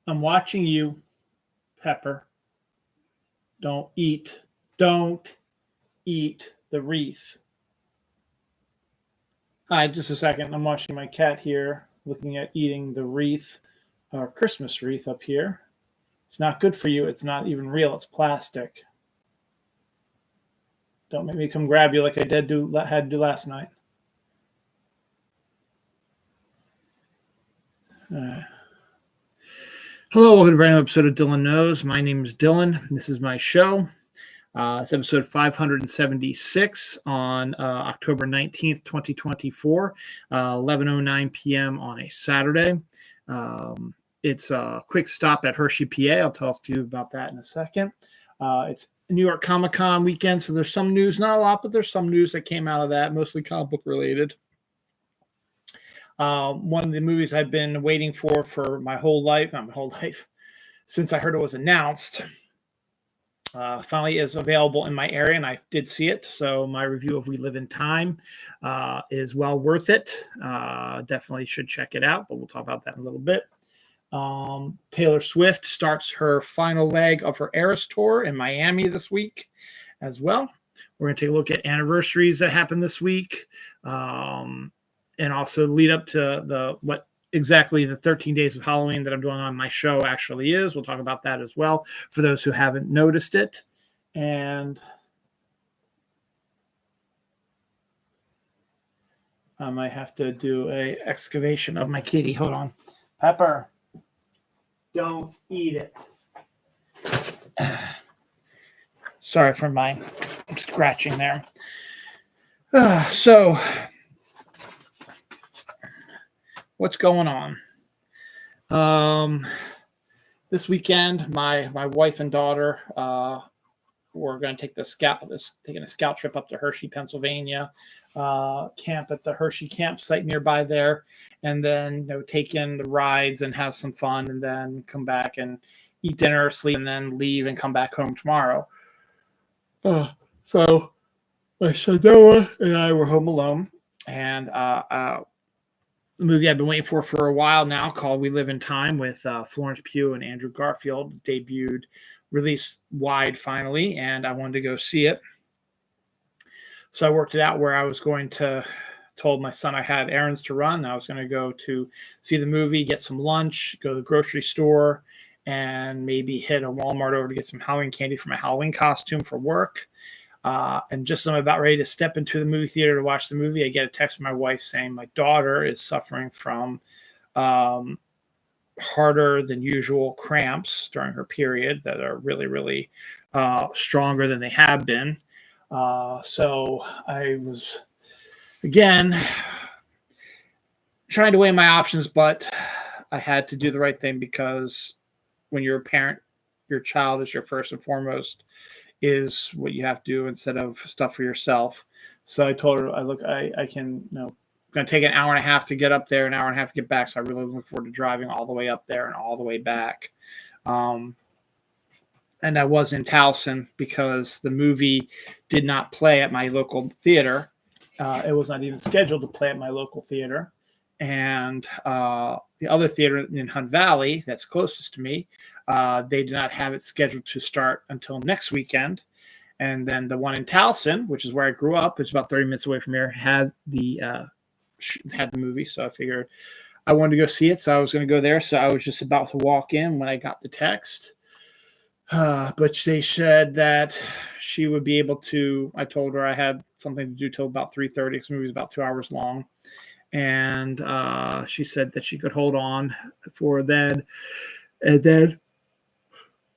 I'm watching you, Pepper. Don't eat. Don't eat the wreath. Hi, just a second. I'm watching my cat here, looking at eating the wreath, our Christmas wreath up here. It's not good for you. It's not even real. It's plastic. Don't make me come grab you like I had to do last night. Hello, welcome to a brand new episode of Dylan Knows. My name is Dylan. This is my show. It's episode 576 on October 19th, 2024, 11:09 p.m. on a Saturday. It's a quick stop at Hershey PA. I'll talk to you about that in a second. It's New York Comic Con weekend, so there's some news, not a lot, but there's some news that came out of that, mostly comic book related. One of the movies I've been waiting for my whole life, since I heard it was announced, finally is available in my area, and I did see it. So my review of We Live in Time is well worth it. Definitely should check it out, but we'll talk about that in a little bit. Taylor Swift starts her final leg of her Eras tour in Miami this week as well. We're going to take a look at anniversaries that happened this week, and also lead up to what exactly the 13 days of Halloween that I'm doing on my show actually is. We'll talk about that as well for those who haven't noticed it. And I might have to do a excavation of my kitty. Hold on. Pepper, don't eat it. Sorry for my scratching there. So what's going on? This weekend, my wife and daughter were going to take taking a scout trip up to Hershey, Pennsylvania, camp at the Hershey campsite nearby there, and then take in the rides and have some fun, and then come back and eat dinner, sleep, and then leave and come back home tomorrow. So my son Noah and I were home alone, and the movie I've been waiting for a while now, called We Live in Time, with Florence Pugh and Andrew Garfield, debuted, released wide finally, and I wanted to go see it. So I worked it out where I was going to, told my son I had errands to run. I was going to go to see the movie, get some lunch, go to the grocery store, and maybe hit a Walmart over to get some Halloween candy for my Halloween costume for work. And just as I'm about ready to step into the movie theater to watch the movie, I get a text from my wife saying my daughter is suffering from harder than usual cramps during her period that are really, really stronger than they have been. So I was, again, trying to weigh my options, but I had to do the right thing, because when you're a parent, your child is your first and foremost, is what you have to do instead of stuff for yourself. So I told her, I can, going to take an hour and a half to get up there, an hour and a half to get back. So I really look forward to driving all the way up there and all the way back. And I was in Towson because the movie did not play at my local theater. It was not even scheduled to play at my local theater. And the other theater in Hunt Valley that's closest to me, they did not have it scheduled to start until next weekend. And then the one in Towson, which is where I grew up, it's about 30 minutes away from here, had the movie. So I figured I wanted to go see it. So I was going to go there. So I was just about to walk in when I got the text. But they said that she would be able to, I told her I had something to do till about 3:30, because the movie is about 2 hours long. And she said that she could hold on for then, and then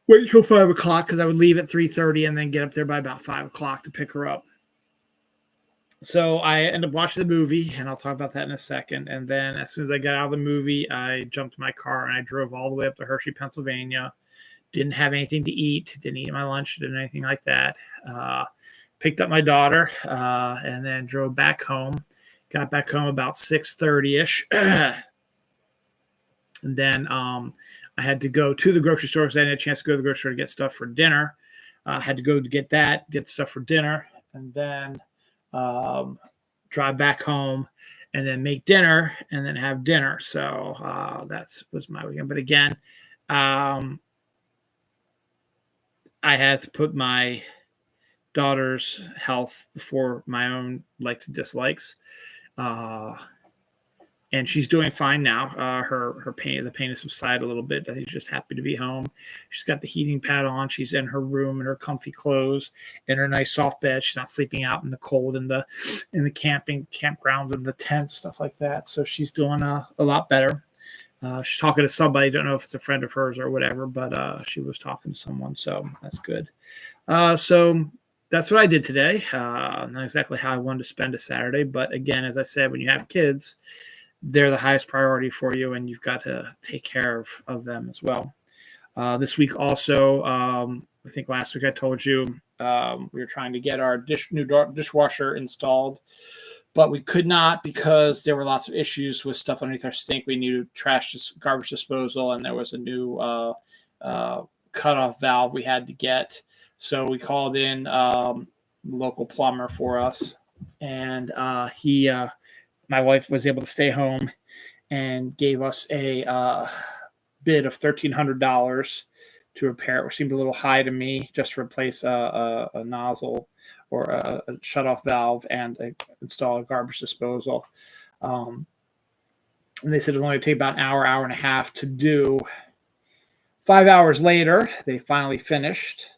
wait until 5 o'clock, because I would leave at 3:30 and then get up there by about 5 o'clock to pick her up. So I ended up watching the movie, and I'll talk about that in a second. And then as soon as I got out of the movie, I jumped in my car and I drove all the way up to Hershey, Pennsylvania. Didn't have anything to eat, didn't eat my lunch, didn't anything like that. Picked up my daughter and then drove back home. Got back home about 6:30-ish. And then I had to go to the grocery store, because I had a chance to go to the grocery store to get stuff for dinner. Had to go to get stuff for dinner, and then drive back home, and then make dinner, and then have dinner. So that was my weekend. But again, I had to put my daughter's health before my own likes and dislikes. Uh, and she's doing fine now. The pain has subsided a little bit. I think she's just happy to be home. She's got the heating pad on. She's in her room in her comfy clothes, in her nice soft bed. She's not sleeping out in the cold in the campgrounds and the tents, stuff like that. So she's doing a lot better. She's talking to somebody. Don't know if it's a friend of hers or whatever, but she was talking to someone, so that's good. So that's what I did today. Not exactly how I wanted to spend a Saturday, but again, as I said, when you have kids, they're the highest priority for you, and you've got to take care of them as well. This week also, I think last week I told you we were trying to get our new dishwasher installed, but we could not because there were lots of issues with stuff underneath our sink. We needed garbage disposal, and there was a new cutoff valve we had to get. So we called in local plumber for us, and my wife was able to stay home and gave us a bid of $1,300 to repair it, which seemed a little high to me, just to replace a nozzle or a shutoff valve and install a garbage disposal. And they said it would only take about an hour and a half to do. 5 hours later, they finally finished.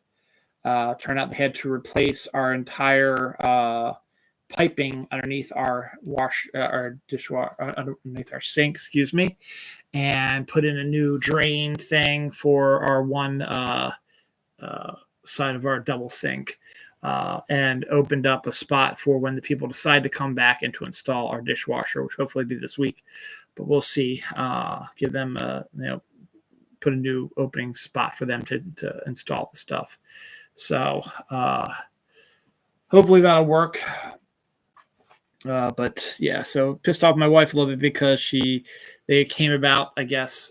Turned out they had to replace our entire piping underneath our underneath our sink, and put in a new drain thing for our one side of our double sink, and opened up a spot for when the people decide to come back and to install our dishwasher, which hopefully be this week, but we'll see. Give them put a new opening spot for them to install the stuff. So hopefully that'll work. But yeah, so pissed off my wife a little bit because they came about, I guess,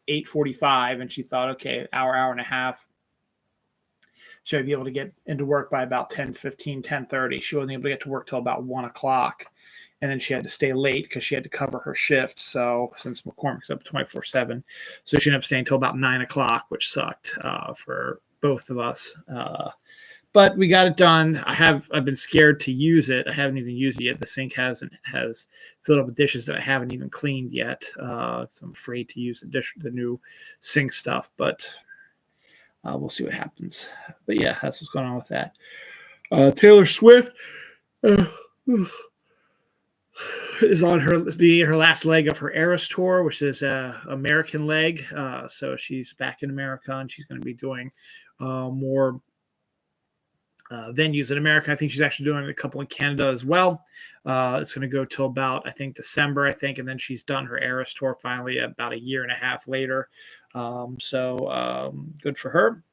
8:45, and she thought, okay, hour and a half. She would be able to get into work by about 10:15, 10:30. She wasn't able to get to work till about 1 o'clock. And then she had to stay late because she had to cover her shift. So since McCormick's up 24/7, so she ended up staying till about 9 o'clock, which sucked for both of us. But we got it done. I've been scared to use it. I haven't even used it yet. The sink has filled up with dishes that I haven't even cleaned yet. So I'm afraid to use the new sink stuff, but we'll see what happens. But yeah, that's what's going on with that. Taylor Swift is on her last leg of her Eras tour, which is American leg. So she's back in America, and she's going to be doing more venues in America. I think she's actually doing a couple in Canada as well. It's going to go till about, I think, December, and then she's done her Eras tour finally about a year and a half later. So good for her.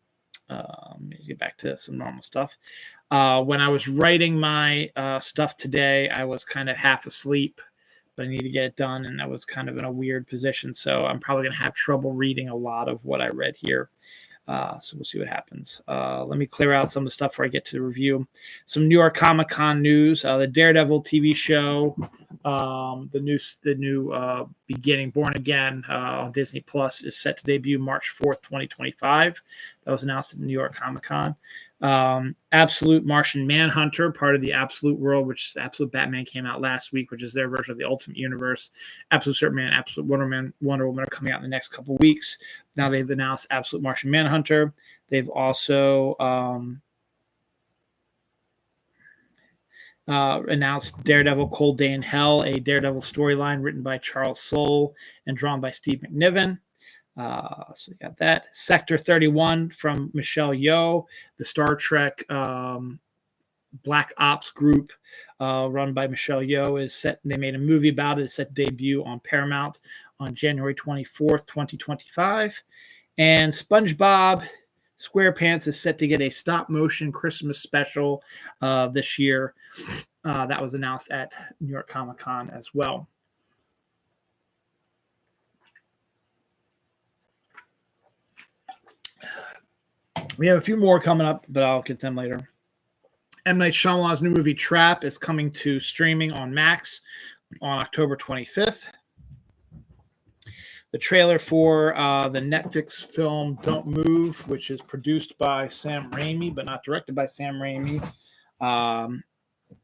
Let me get back to some normal stuff. When I was writing my stuff today, I was kind of half asleep, but I need to get it done, and I was kind of in a weird position, so I'm probably going to have trouble reading a lot of what I read here. So we'll see what happens. Let me clear out some of the stuff before I get to the review. Some New York Comic Con news. The Daredevil TV show, the new beginning, Born Again, on Disney Plus is set to debut March 4th, 2025. That was announced at New York Comic Con. Absolute Martian Manhunter, part of the Absolute world, which Absolute Batman came out last week, which is their version of the Ultimate Universe. Absolute Superman, Absolute Wonder Woman are coming out in the next couple of weeks. Now they've announced Absolute Martian Manhunter. They've also announced Daredevil Cold Day in Hell, a Daredevil storyline written by Charles Soule and drawn by Steve McNiven. So you got that. Sector 31 from Michelle Yeoh, the Star Trek Black Ops group run by Michelle Yeoh is set. They made a movie about it. It's set to debut on Paramount on January 24th, 2025. And SpongeBob SquarePants is set to get a stop motion Christmas special this year. That was announced at New York Comic Con as well. We have a few more coming up, but I'll get them later. M. Night Shyamalan's new movie Trap is coming to streaming on Max on October 25th. the trailer for the Netflix film Don't Move, which is produced by Sam Raimi, but not directed by Sam Raimi.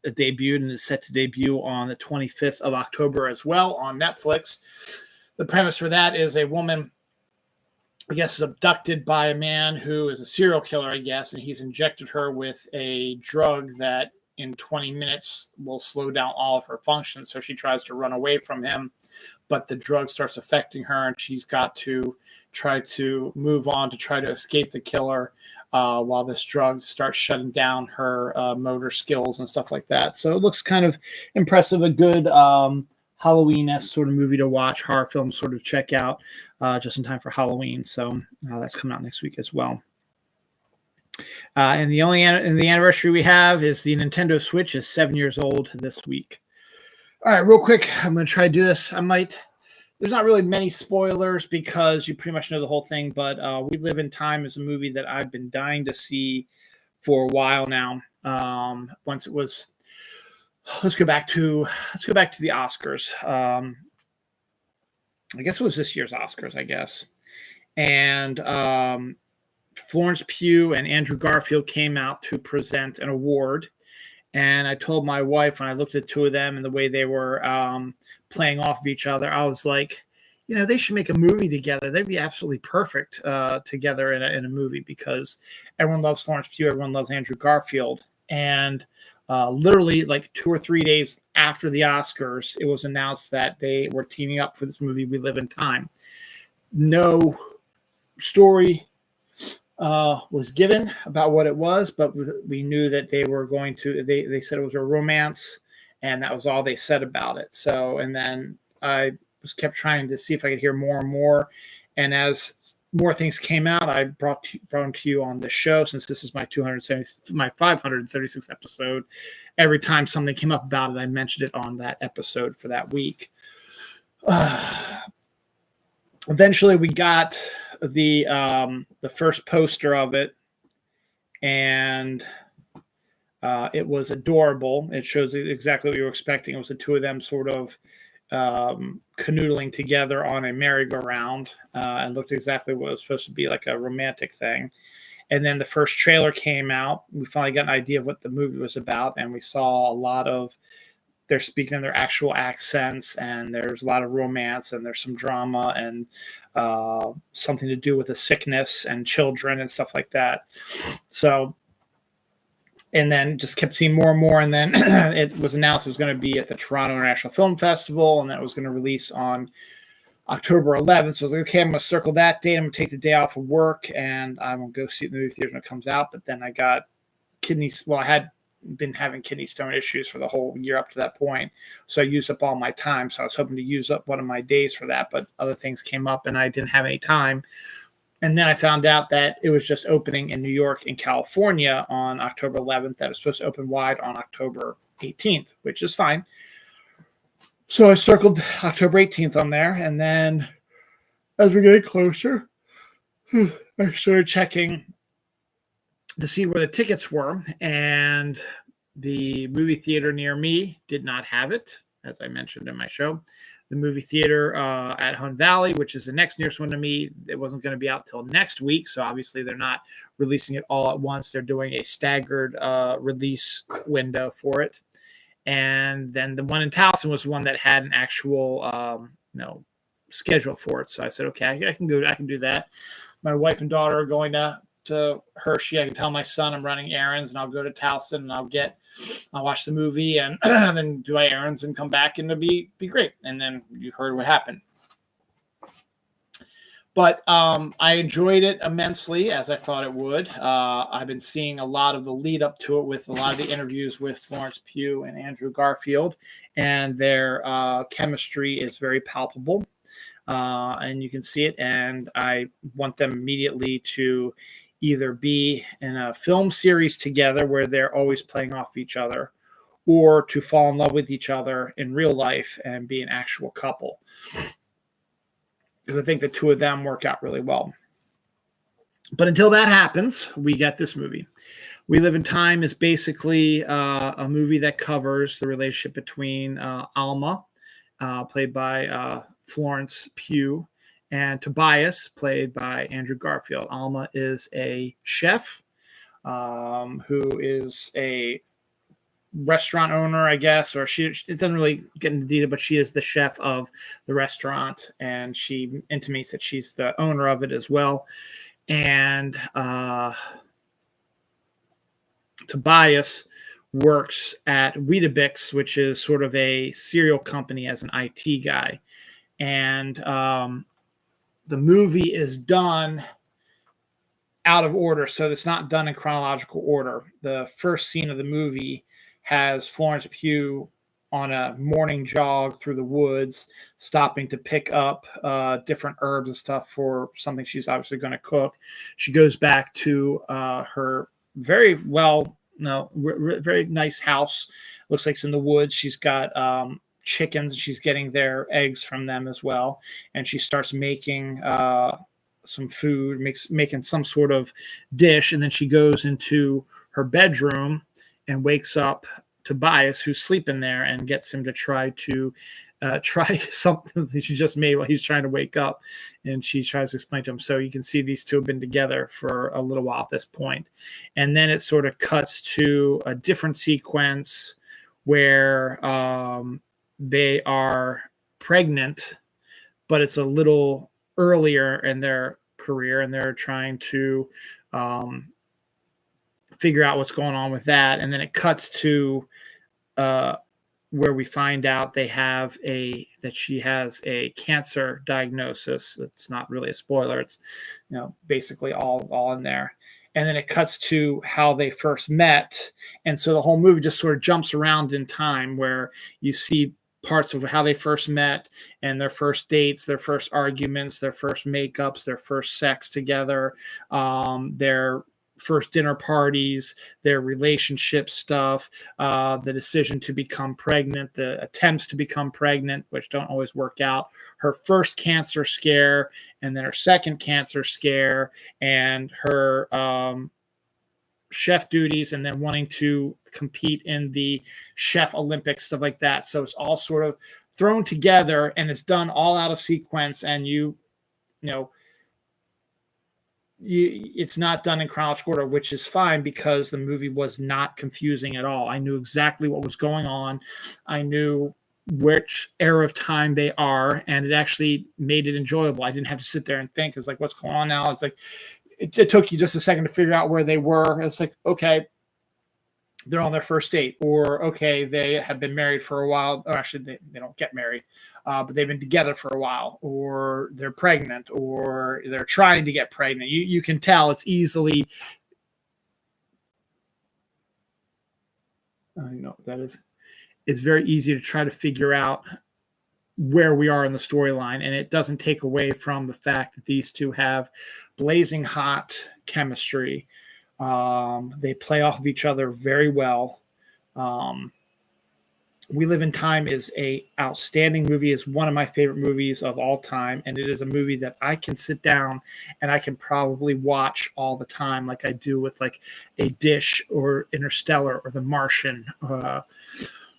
It debuted and is set to debut on the 25th of October as well on Netflix. The premise for that is a woman, I guess, is abducted by a man who is a serial killer, I guess, and he's injected her with a drug that in 20 minutes will slow down all of her functions. So she tries to run away from him, but the drug starts affecting her, and she's got to try to move on to try to escape the killer while this drug starts shutting down her motor skills and stuff like that. So it looks kind of impressive, a good Halloween-esque sort of movie to watch, horror film sort of check out just in time for Halloween. So that's coming out next week as well. And the anniversary we have is the Nintendo Switch is 7 years old this week. All right, real quick, I'm going to try to do this. There's not really many spoilers because you pretty much know the whole thing, but We Live in Time is a movie that I've been dying to see for a while now. Once it was, let's go back to the Oscars. I guess it was this year's Oscars, I guess. And Florence Pugh and Andrew Garfield came out to present an award. And I told my wife, when I looked at the two of them and the way they were playing off of each other, I was like, they should make a movie together. They'd be absolutely perfect together in a movie because everyone loves Florence Pugh, everyone loves Andrew Garfield. And literally like 2 or 3 days after the Oscars, it was announced that they were teaming up for this movie, We Live in Time. No story was given about what it was, but we knew that they were going to, they said it was a romance, and that was all they said about it. So, and then I kept trying to see if I could hear more and more. And as more things came out, I brought them to you on the show, since this is my 576th episode. Every time something came up about it, I mentioned it on that episode for that week. Eventually we got the first poster of it, and it was adorable. It shows exactly what you were expecting. It was the two of them sort of canoodling together on a merry-go-round, and looked exactly what it was supposed to be, like a romantic thing. And then the first trailer came out. We finally got an idea of what the movie was about, and we saw a lot of they're speaking in their actual accents, and there's a lot of romance, and there's some drama, and something to do with a sickness and children and stuff like that. So, and then just kept seeing more and more. And then it was announced it was going to be at the Toronto International Film Festival, and that was going to release on October 11th. So I was like, okay, I'm going to circle that date. I'm going to take the day off of work, and I'm going to go see it in the movie theaters when it comes out. But then I got I had been having kidney stone issues for the whole year up to that point. So I used up all my time. So I was hoping to use up one of my days for that, but other things came up and I didn't have any time. And then I found out that it was just opening in New York and California on October 11th, that it was supposed to open wide on October 18th, which is fine. So I circled October 18th on there. And then as we're getting closer, I started checking to see where the tickets were, and the movie theater near me did not have it, as I mentioned in my show. The movie theater at Hunt Valley, which is the next nearest one to me, it wasn't going to be out till next week, so obviously they're not releasing it all at once. They're doing a staggered release window for it. And then the one in Towson was one that had an actual schedule for it. So I said, okay, I can do that. My wife and daughter are going to Hershey. I can tell my son I'm running errands, and I'll go to Towson, and I'll watch the movie and then do my errands and come back, and it'll be great. And then you heard what happened. But I enjoyed it immensely, as I thought it would. I've been seeing a lot of the lead up to it with a lot of the interviews with Florence Pugh and Andrew Garfield, and their chemistry is very palpable. And you can see it, and I want them immediately to either be in a film series together where they're always playing off each other, or to fall in love with each other in real life and be an actual couple. Because I think the two of them work out really well. But until that happens, we get this movie. We Live in Time is basically a movie that covers the relationship between Alma, played by Florence Pugh, and Tobias, played by Andrew Garfield. Alma is a chef who is a restaurant owner, I guess, or it doesn't really get into detail, but she is the chef of the restaurant, and she intimates that she's the owner of it as well. And Tobias works at Weetabix, which is sort of a cereal company, as an IT guy. And the movie is done out of order, so it's not done in chronological order. The first scene of the movie has Florence Pugh on a morning jog through the woods, stopping to pick up different herbs and stuff for something she's obviously going to cook. She goes back to her very very nice house. Looks like it's in the woods. She's got chickens. She's getting their eggs from them as well. And she starts making some food, making some sort of dish. And then she goes into her bedroom and wakes up Tobias, who's sleeping there, and gets him to try something that she just made while he's trying to wake up. And she tries to explain to him. So you can see these two have been together for a little while at this point. And then it sort of cuts to a different sequence where they are pregnant, but it's a little earlier in their career, and they're trying to figure out what's going on with that. And then it cuts to where we find out that she has a cancer diagnosis. It's not really a spoiler. It's basically all in there. And then it cuts to how they first met. And so the whole movie just sort of jumps around in time, where you see parts of how they first met and their first dates, their first arguments, their first makeups, their first sex together, their first dinner parties, their relationship stuff, the decision to become pregnant, the attempts to become pregnant, which don't always work out, her first cancer scare, and then her second cancer scare, and her chef duties, and then wanting to compete in the chef Olympics, stuff like that. So it's all sort of thrown together, and it's done all out of sequence. And it's not done in chronological order, which is fine, because the movie was not confusing at all. I knew exactly what was going on. I knew which era of time they are, and it actually made it enjoyable. I didn't have to sit there and think, it's like, what's going on now? It's like, it took you just a second to figure out where they were. It's like, okay, they're on their first date, or okay, they have been married for a while, or actually they don't get married, but they've been together for a while, or they're pregnant, or they're trying to get pregnant. You can tell it's easily, it's very easy to try to figure out where we are in the storyline, and it doesn't take away from the fact that these two have blazing hot chemistry. They play off of each other very well. We Live in Time is a outstanding movie. It's one of my favorite movies of all time, and it is a movie that I can sit down and I can probably watch all the time, like I do with like A Dish or Interstellar or The Martian,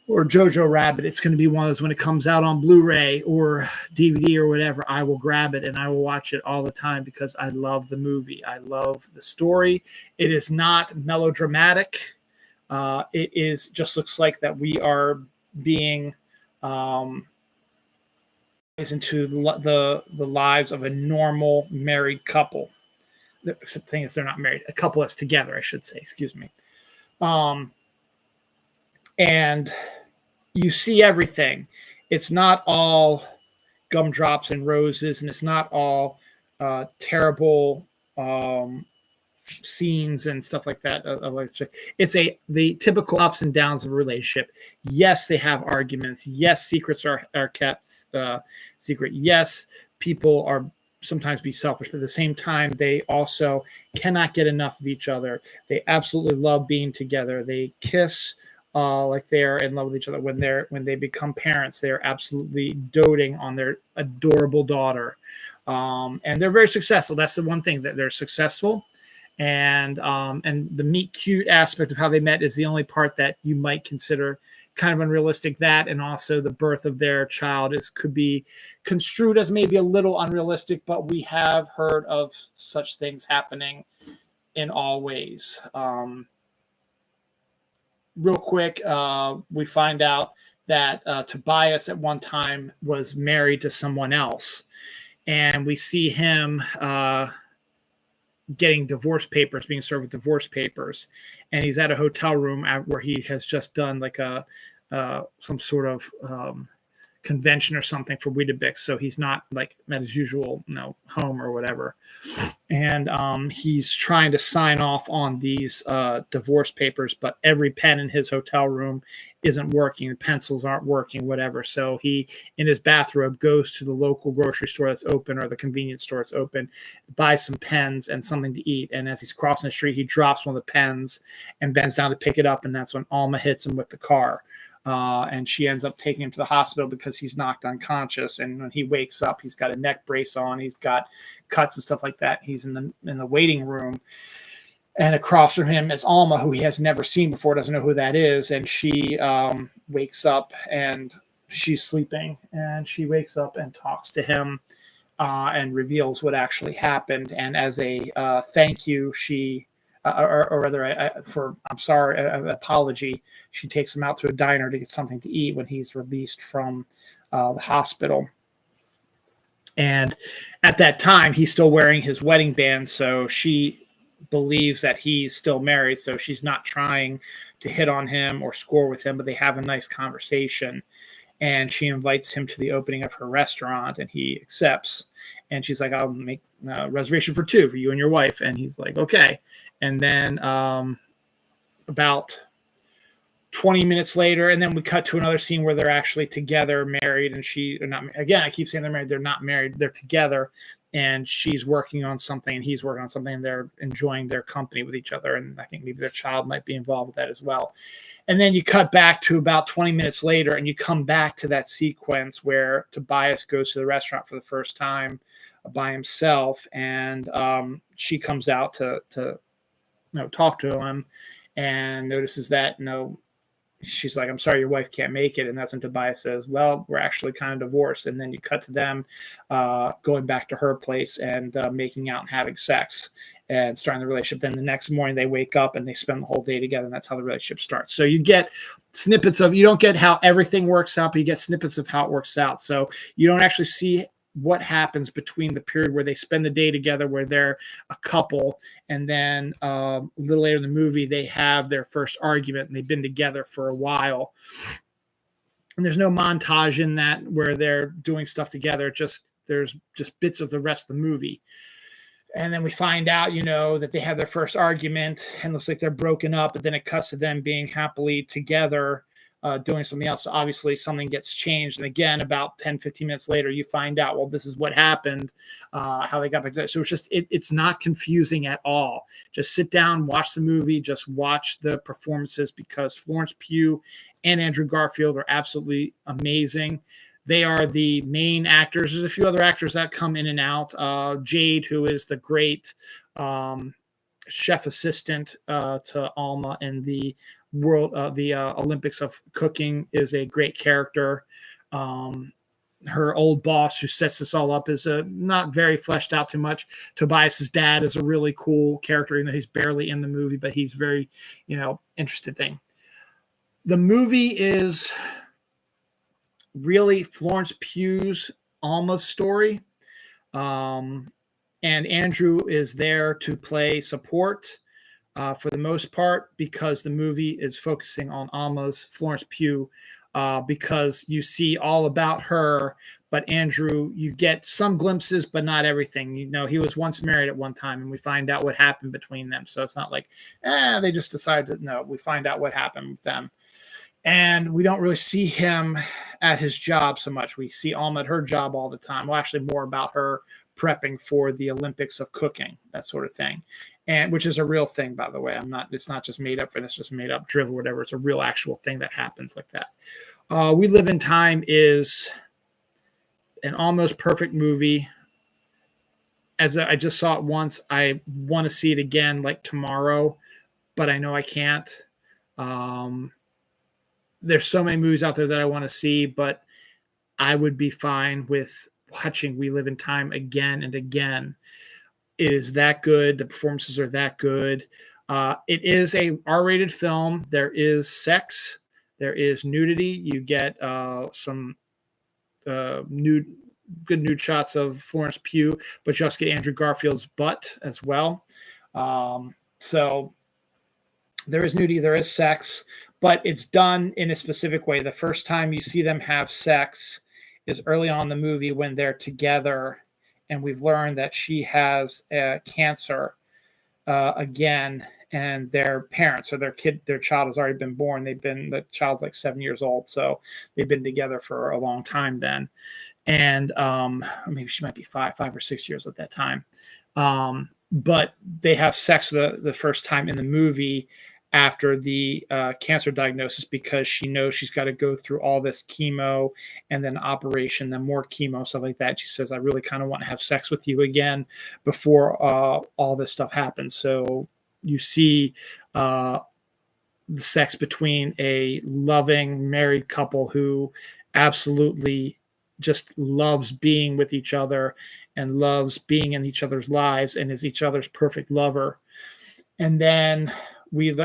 or Jojo Rabbit. It's going to be one of those, when it comes out on Blu-ray or DVD or whatever, I will grab it and I will watch it all the time, because I love the movie. I love the story. It is not melodramatic. It is just looks like that we are being into the lives of a normal married couple. Except the thing is, they're not married. A couple that's together, I should say. Excuse me. And you see everything. It's not all gumdrops and roses, and it's not all terrible scenes and stuff like that. It's the typical ups and downs of a relationship. Yes, they have arguments. Yes, secrets are kept secret. Yes, people are sometimes be selfish, but at the same time, they also cannot get enough of each other. They absolutely love being together. They kiss like they're in love with each other. When they become parents, they are absolutely doting on their adorable daughter, and they're very successful. That's the one thing, that they're successful, and the meet cute aspect of how they met is the only part that you might consider kind of unrealistic. That, and also the birth of their child could be construed as maybe a little unrealistic, but we have heard of such things happening in all ways. Real quick, we find out that Tobias at one time was married to someone else, and we see him getting divorce papers, being served with divorce papers, and he's at a hotel room where he has just done like some sort of convention or something for Weetabix, so he's not like at his usual home or whatever. And he's trying to sign off on these divorce papers, but every pen in his hotel room isn't working. The pencils aren't working, whatever. So he, in his bathrobe, goes to the local grocery store that's open or the convenience store that's open, buys some pens and something to eat. And as he's crossing the street, he drops one of the pens and bends down to pick it up. And that's when Alma hits him with the car. And she ends up taking him to the hospital because he's knocked unconscious. And when he wakes up, he's got a neck brace on. He's got cuts and stuff like that. He's in the waiting room. And across from him is Alma, who he has never seen before, doesn't know who that is. And she wakes up and she's sleeping. And she wakes up and talks to him and reveals what actually happened. And as a thank you, she... or rather, for an apology, she takes him out to a diner to get something to eat when he's released from the hospital. And at that time, he's still wearing his wedding band, so she believes that he's still married, so she's not trying to hit on him or score with him, but they have a nice conversation. And she invites him to the opening of her restaurant, and he accepts. And she's like, I'll make a reservation for 2 for you and your wife. And he's like, okay. And then about 20 minutes later, and then we cut to another scene where they're actually together, married, and I keep saying they're married. They're not married. They're together, and she's working on something, and he's working on something, and they're enjoying their company with each other. And I think maybe their child might be involved with that as well. And then you cut back to about 20 minutes later, and you come back to that sequence where Tobias goes to the restaurant for the first time by himself, and she comes out to talk to him, and notices that she's like, I'm sorry, your wife can't make it. And that's when Tobias says, well, we're actually kind of divorced. And then you cut to them going back to her place and making out and having sex and starting the relationship. Then the next morning they wake up and they spend the whole day together, and that's how the relationship starts. So you get snippets of, you don't get how everything works out, but you get snippets of how it works out. So you don't actually see what happens between the period where they spend the day together, where they're a couple, and then a little later in the movie, they have their first argument, and they've been together for a while. And there's no montage in that where they're doing stuff together. There's just bits of the rest of the movie. And then we find out, that they have their first argument, and looks like they're broken up, but then it cuts to them being happily together, doing something else. So obviously something gets changed. And again, about 10, 15 minutes later, you find out, well, this is what happened, how they got back there. So it's just, it's not confusing at all. Just sit down, watch the movie, just watch the performances, because Florence Pugh and Andrew Garfield are absolutely amazing. They are the main actors. There's a few other actors that come in and out. Jade, who is the great chef assistant to Alma in the Olympics of Cooking, is a great character. Her old boss, who sets this all up, is not very fleshed out too much. Tobias's dad is a really cool character, even though he's barely in the movie, but he's very, interesting thing. The movie is really Florence Pugh's Alma's story. And Andrew is there to play support for the most part, because the movie is focusing on Alma's, Florence Pugh, because you see all about her. But Andrew, you get some glimpses, but not everything. He was once married at one time, and we find out what happened between them. So it's not like, they just decided to. No, we find out what happened with them. And we don't really see him at his job so much. We see Alma at her job all the time. Well, actually more about her prepping for the Olympics of Cooking, that sort of thing. And which is a real thing, by the way. It's not just made up, and it's just made up drivel or whatever. It's a real actual thing that happens like that. We Live in Time is an almost perfect movie. As I just saw it once, I want to see it again like tomorrow, but I know I can't. there's so many movies out there that I want to see, but I would be fine with watching We Live in Time again and again. It is that good. The performances are that good. It is a R-rated film. There is sex. There is nudity. You get some nude, good nude shots of Florence Pugh, but you also get Andrew Garfield's butt as well. So there is nudity. There is sex, but it's done in a specific way. The first time you see them have sex is early on in the movie when they're together, and we've learned that she has cancer again, and their parents or their child has already been born. The child's like 7 years old, so they've been together for a long time then, and maybe she might be 5 or 6 years at that time. But they have sex the first time in the movie after the cancer diagnosis, because she knows she's got to go through all this chemo and then operation, then more chemo, stuff like that. She says, I really kind of want to have sex with you again before all this stuff happens. So you see the sex between a loving married couple who absolutely just loves being with each other and loves being in each other's lives and is each other's perfect lover. And then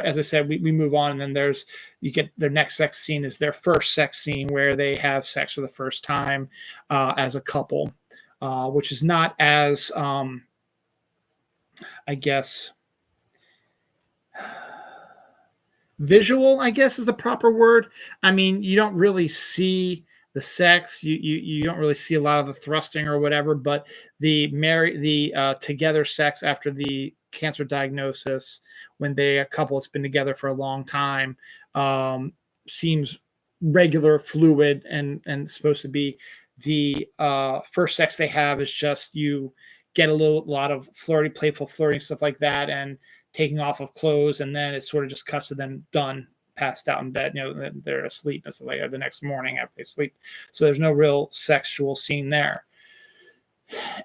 as I said, we move on, and then you get their next sex scene is their first sex scene where they have sex for the first time as a couple, which is not as, I guess, visual, I guess is the proper word. I mean, you don't really see the sex, you don't really see a lot of the thrusting or whatever, but the together sex after the cancer diagnosis, when a couple that's been together for a long time, seems regular, fluid, and supposed to be. The first sex they have is just you get a lot of playful flirting, stuff like that, and taking off of clothes, and then it sort of just cuts to them done, passed out in bed. They're asleep and stuff like that the next morning after they sleep. So there's no real sexual scene there.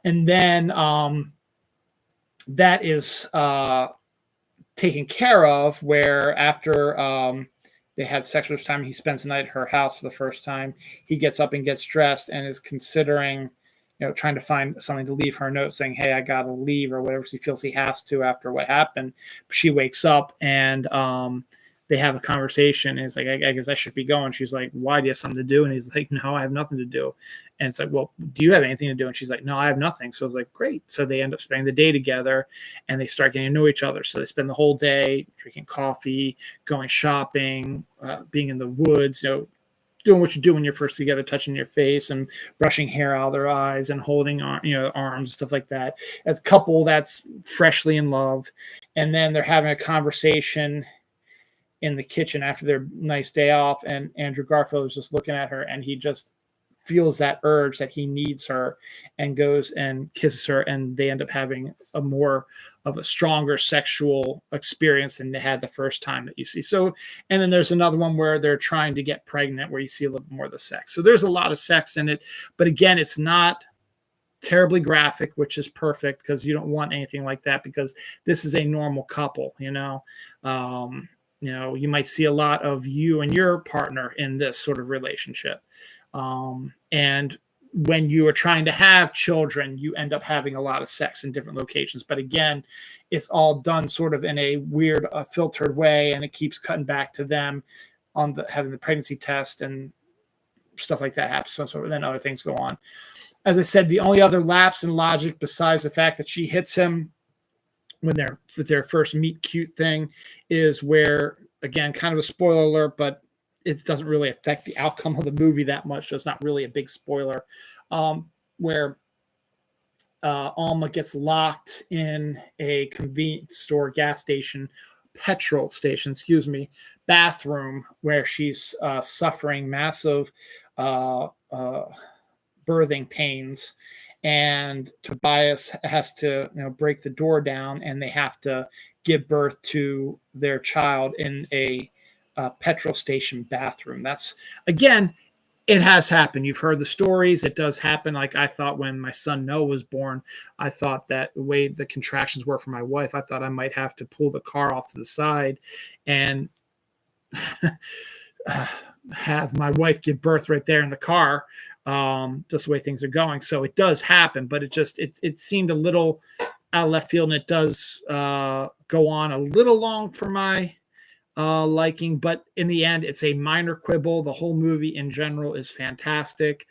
And then that is taken care of, where after they had sex first time, he spends the night at her house for the first time. He gets up and gets dressed and is considering, trying to find something to leave her a note saying, hey, I got to leave, or whatever. He feels he has to after what happened. She wakes up and they have a conversation. And he's like, I guess I should be going. She's like, why, do you have something to do? And he's like, no, I have nothing to do. And it's like, well, do you have anything to do? And she's like, no, I have nothing. So I was like, great. So they end up spending the day together, and they start getting to know each other. So they spend the whole day drinking coffee, going shopping, being in the woods, doing what you do when you're first together, touching your face and brushing hair out of their eyes and holding arms, stuff like that. As a couple that's freshly in love. And then they're having a conversation in the kitchen after their nice day off, and Andrew Garfield is just looking at her, and he just feels that urge that he needs her, and goes and kisses her, and they end up having a more of a stronger sexual experience than they had the first time that you see. So, and then there's another one where they're trying to get pregnant, where you see a little more of the sex. So there's a lot of sex in it, but again, it's not terribly graphic, which is perfect, because you don't want anything like that, because this is a normal couple, you might see a lot of you and your partner in this sort of relationship. And when you are trying to have children, you end up having a lot of sex in different locations. But again, it's all done sort of in a weird, filtered way, and it keeps cutting back to them on having the pregnancy test and stuff like that happens. So then other things go on. As I said, the only other lapse in logic, besides the fact that she hits him when they're with their first meet cute thing, is where, again, kind of a spoiler alert, but it doesn't really affect the outcome of the movie that much, so it's not really a big spoiler, where Alma gets locked in a convenience store, petrol station, bathroom, where she's suffering massive birthing pains. And Tobias has to, break the door down, and they have to give birth to their child in a petrol station bathroom. That's, again, it has happened. You've heard the stories. It does happen. Like, I thought when my son Noah was born, I thought that the way the contractions were for my wife, I thought I might have to pull the car off to the side and have my wife give birth right there in the car, just the way things are going. So it does happen, but it seemed a little out of left field, and it does go on a little long for my liking. But in the end, it's a minor quibble. The whole movie in general is fantastic,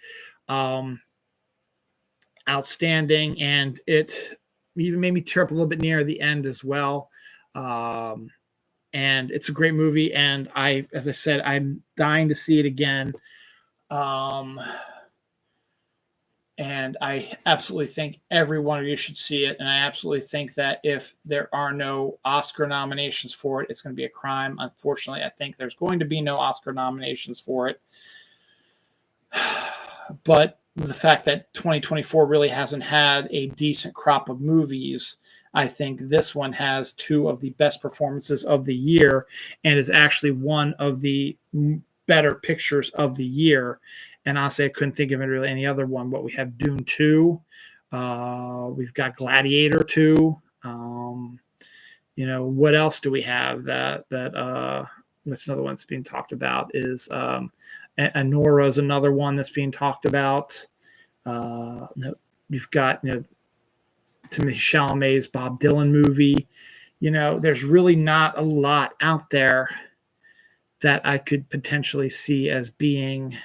outstanding, and it even made me tear up a little bit near the end as well. And it's a great movie, and as I said, I'm dying to see it again. And I absolutely think every one of you should see it. And I absolutely think that if there are no Oscar nominations for it, it's going to be a crime. Unfortunately, I think there's going to be no Oscar nominations for it. But the fact that 2024 really hasn't had a decent crop of movies, I think this one has two of the best performances of the year and is actually one of the better pictures of the year. And honestly, I couldn't think of really any other one. But we have Dune 2. We've got Gladiator 2. What else do we have that what's another one that's being talked about is Anora is another one that's being talked about. You've got Timothée Chalamet's Bob Dylan movie. There's really not a lot out there that I could potentially see as being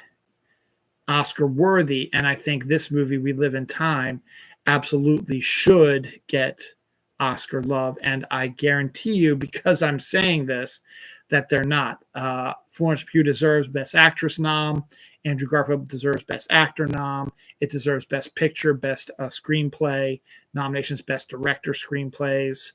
Oscar worthy, and I think this movie, We Live in Time, absolutely should get Oscar love. And I guarantee you, because I'm saying this, that they're not. Florence Pugh deserves Best Actress nom. Andrew Garfield deserves Best Actor nom. It deserves Best Picture, Best Screenplay nominations, Best Director screenplays.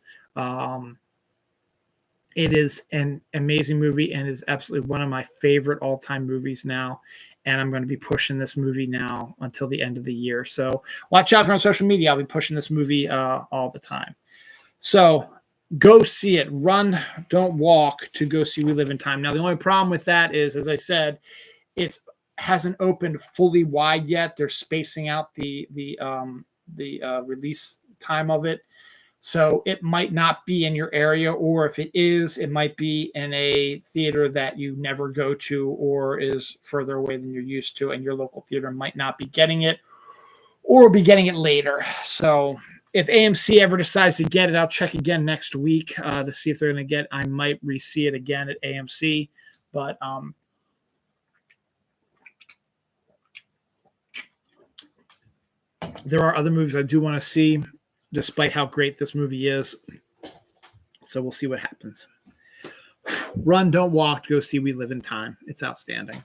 It is an amazing movie and is absolutely one of my favorite all-time movies now. And I'm going to be pushing this movie now until the end of the year. So watch out for on social media. I'll be pushing this movie all the time. So go see it. Run, don't walk to go see We Live in Time. Now, the only problem with that is, as I said, it hasn't opened fully wide yet. They're spacing out the release time of it. So it might not be in your area, or if it is, it might be in a theater that you never go to or is further away than you're used to, and your local theater might not be getting it or be getting it later. So if AMC ever decides to get it, I'll check again next week to see if they're going to get. I might re-see it again at AMC, but there are other movies I do want to see, despite how great this movie is. So we'll see what happens. Run, don't walk. Go see We Live in Time. It's outstanding.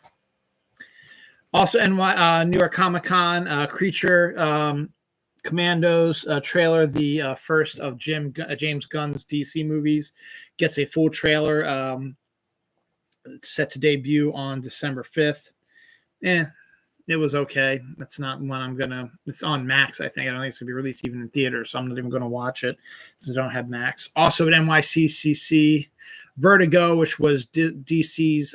Also, New York Comic Con, Creature Commandos trailer, the first of James Gunn's DC movies, gets a full trailer set to debut on December 5th. It was okay. It's not one it's on Max, I think. I don't think it's going to be released even in theaters, so I'm not even going to watch it since I don't have Max. Also at NYCC, Vertigo, which was DC's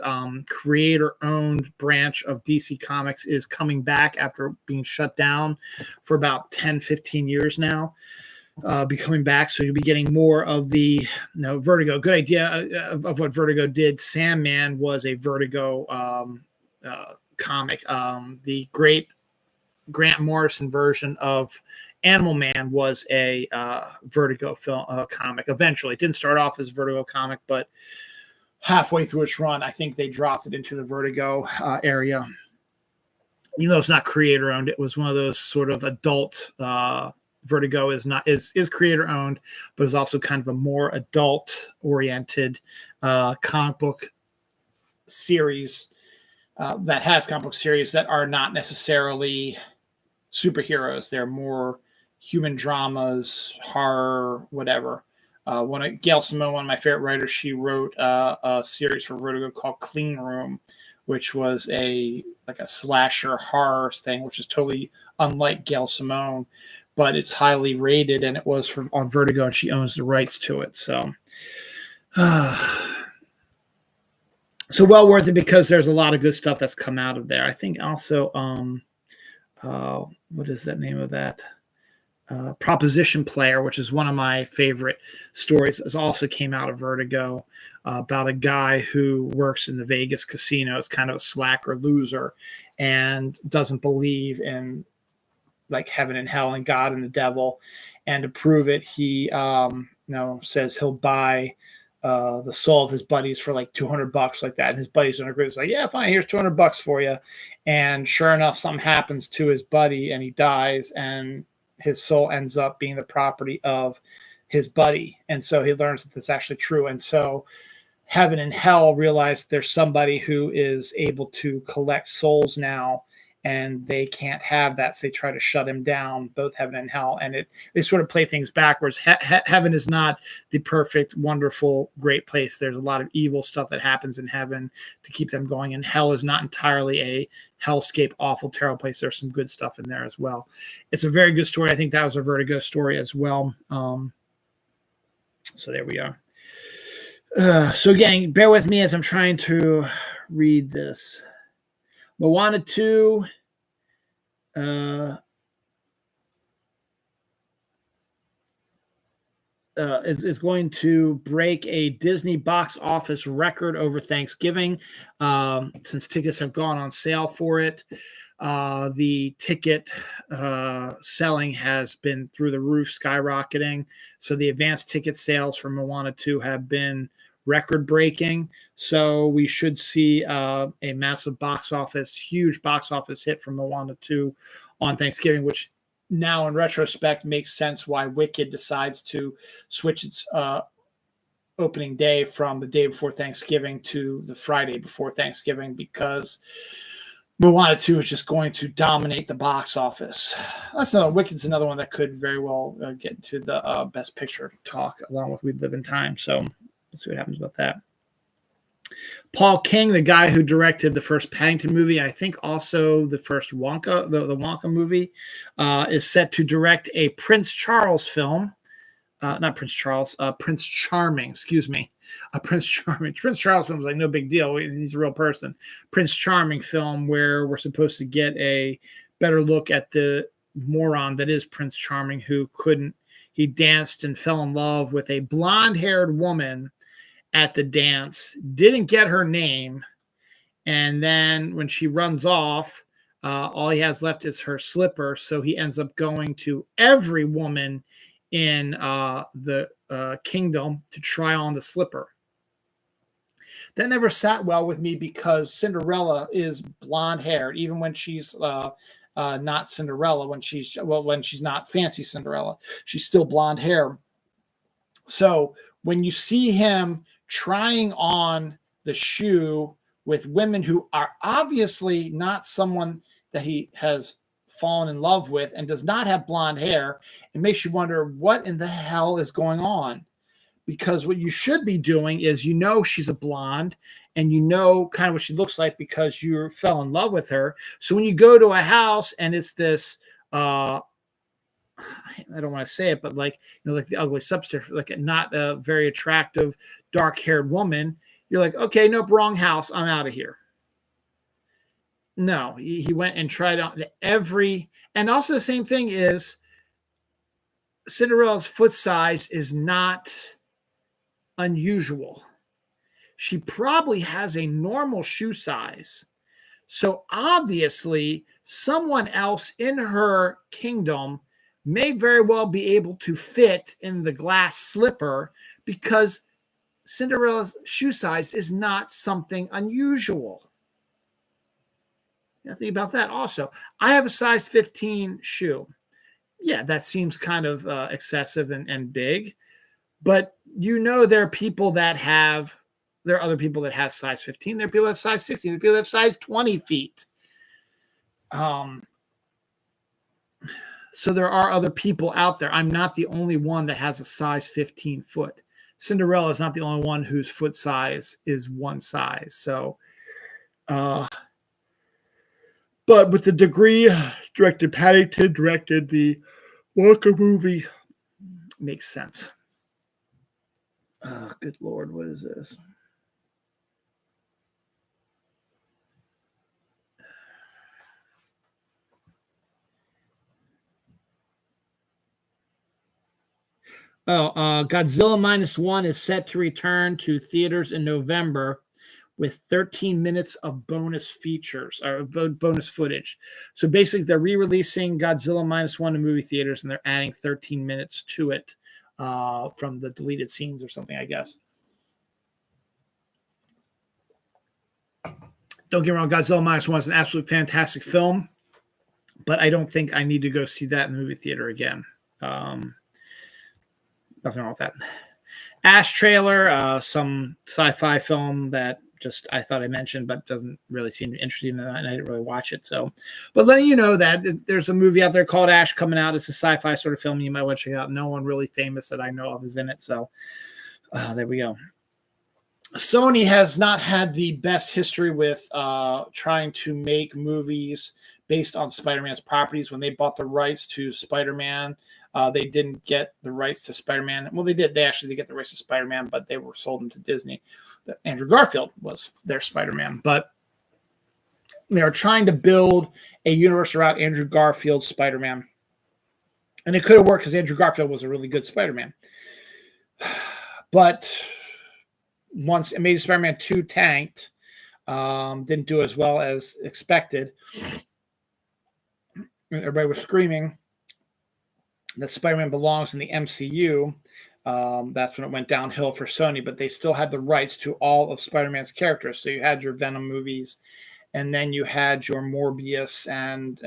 creator-owned branch of DC Comics, is coming back after being shut down for about 10, 15 years now. Be coming back, so you'll be getting more of the Vertigo. Good idea of what Vertigo did. Sandman was a Vertigo comic. The great Grant Morrison version of Animal Man was a Vertigo film comic. Eventually, it didn't start off as a Vertigo comic, but halfway through its run, I think they dropped it into the Vertigo area. Even though it's not creator owned, it was one of those sort of adult. Vertigo is creator owned, but is also kind of a more adult oriented comic book series. That has comic book series that are not necessarily superheroes. They're more human dramas, horror, whatever. Gail Simone, one of my favorite writers, she wrote a series for Vertigo called Clean Room, which was a slasher horror thing, which is totally unlike Gail Simone, but it's highly rated, and it was on Vertigo, and she owns the rights to it. So. So well worth it because there's a lot of good stuff that's come out of there. I think also, what is that name of that? Proposition Player, which is one of my favorite stories. It also came out of Vertigo, about a guy who works in the Vegas casino, is kind of a slacker loser and doesn't believe in like heaven and hell and God and the devil. And to prove it, he says he'll buy the soul of his buddies for like $200, like that. And his buddies don't agree. It's like, yeah, fine, here's $200 for you. And sure enough, something happens to his buddy and he dies, and his soul ends up being the property of his buddy. And so he learns that that's actually true. And so heaven and hell realize there's somebody who is able to collect souls now, and they can't have that, so they try to shut him down, both heaven and hell. And they sort of play things backwards. Heaven is not the perfect, wonderful, great place. There's a lot of evil stuff that happens in heaven to keep them going, and hell is not entirely a hellscape, awful, terrible place. There's some good stuff in there as well. It's a very good story. I think that was a Vertigo story as well. So there we are. So again, bear with me as I'm trying to read this. Moana 2 is going to break a Disney box office record over Thanksgiving, since tickets have gone on sale for it. The ticket selling has been through the roof, skyrocketing. So the advanced ticket sales for Moana 2 have been record breaking. So we should see a massive box office, huge box office hit from Moana 2 on Thanksgiving, which now in retrospect makes sense why Wicked decides to switch its opening day from the day before Thanksgiving to the Friday before Thanksgiving, because Moana 2 is just going to dominate the box office. Wicked's another one that could very well get into the Best Picture talk along with We Live in Time. So let's see what happens about that. Paul King, the guy who directed the first Paddington movie, and I think also the first Wonka, the Wonka movie, is set to direct a Prince Charles film. Not Prince Charles, Prince Charming, excuse me. Prince Charming. Prince Charles film is like no big deal. He's a real person. Prince Charming film, where we're supposed to get a better look at the moron that is Prince Charming, who he danced and fell in love with a blonde-haired woman at the dance, didn't get her name, and then when she runs off, all he has left is her slipper, so he ends up going to every woman in the kingdom to try on the slipper. That never sat well with me, because Cinderella is blonde-haired, even when she's not Cinderella, when she's not fancy Cinderella, she's still blonde hair. So when you see him trying on the shoe with women who are obviously not someone that he has fallen in love with and does not have blonde hair, it makes you wonder what in the hell is going on. Because what you should be doing is, she's a blonde and kind of what she looks like because you fell in love with her. So when you go to a house and it's this I don't want to say it, but like the ugly substitute, like not a very attractive, dark-haired woman, you're like, okay, nope, wrong house, I'm out of here. No, he went and tried on every, and also the same thing is Cinderella's foot size is not unusual. She probably has a normal shoe size. So obviously someone else in her kingdom may very well be able to fit in the glass slipper, because Cinderella's shoe size is not something unusual. Think about that also. I have a size 15 shoe. Yeah, that seems kind of excessive and big, but there are people that have, there are other people that have size 15. There are people that have size 16. There are people that have size 20 feet. So there are other people out there. I'm not the only one that has a size 15 foot. Cinderella is not the only one whose foot size is one size. So, but with the degree directed Paddington, directed the Wonka movie, makes sense. Oh, good Lord, what is this? Godzilla Minus One is set to return to theaters in November with 13 minutes of bonus features or bonus footage. So basically, they're re-releasing Godzilla Minus One to movie theaters, and they're adding 13 minutes to it from the deleted scenes or something, I guess. Don't get me wrong, Godzilla Minus One is an absolute fantastic film, but I don't think I need to go see that in the movie theater again. Nothing wrong with that. Ash trailer, some sci-fi film that just I thought I mentioned, but doesn't really seem interesting, and I didn't really watch it. So, but letting you know that there's a movie out there called Ash coming out. It's a sci-fi sort of film you might want to check out. No one really famous that I know of is in it. So there we go. Sony has not had the best history with trying to make movies based on Spider-Man's properties. When they bought the rights to Spider-Man, they didn't get the rights to Spider-Man. Well, they did. They actually did get the rights to Spider-Man, but they were sold them to Disney. Andrew Garfield was their Spider-Man. But they are trying to build a universe around Andrew Garfield's Spider-Man. And it could have worked because Andrew Garfield was a really good Spider-Man. But once Amazing Spider-Man 2 tanked, didn't do as well as expected. Everybody was screaming that Spider-Man belongs in the MCU. That's when it went downhill for Sony, but they still had the rights to all of Spider-Man's characters. So you had your Venom movies, and then you had your Morbius and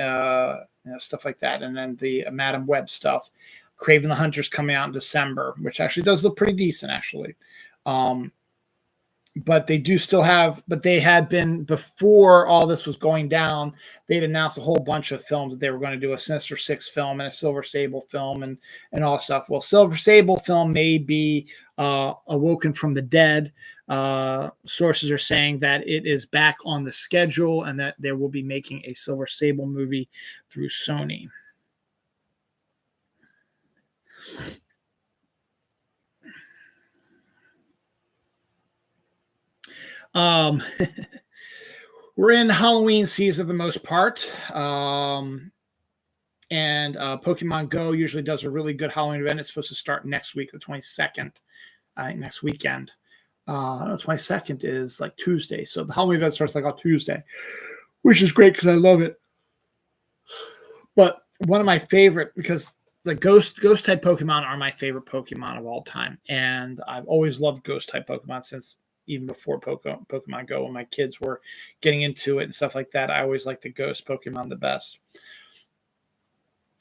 stuff like that, and then the Madam Web stuff. Kraven the Hunter's coming out in December, which actually does look pretty decent, actually. But they do still have, but they had been, before all this was going down, they'd announced a whole bunch of films that they were going to do, a Sinister Six film and a Silver Sable film and all stuff. Well, Silver Sable film may be awoken from the dead. Sources are saying that it is back on the schedule and that they will be making a Silver Sable movie through Sony. We're in Halloween season for the most part. And Pokemon Go usually does a really good Halloween event. It's supposed to start next week, the 22nd, next weekend. 22nd is like Tuesday. So the Halloween event starts like on Tuesday, which is great because I love it. But one of my favorite, because the ghost type Pokemon are my favorite Pokemon of all time. And I've always loved ghost type Pokemon since even before Pokemon Go, when my kids were getting into it and stuff like that. I always liked the ghost Pokemon the best.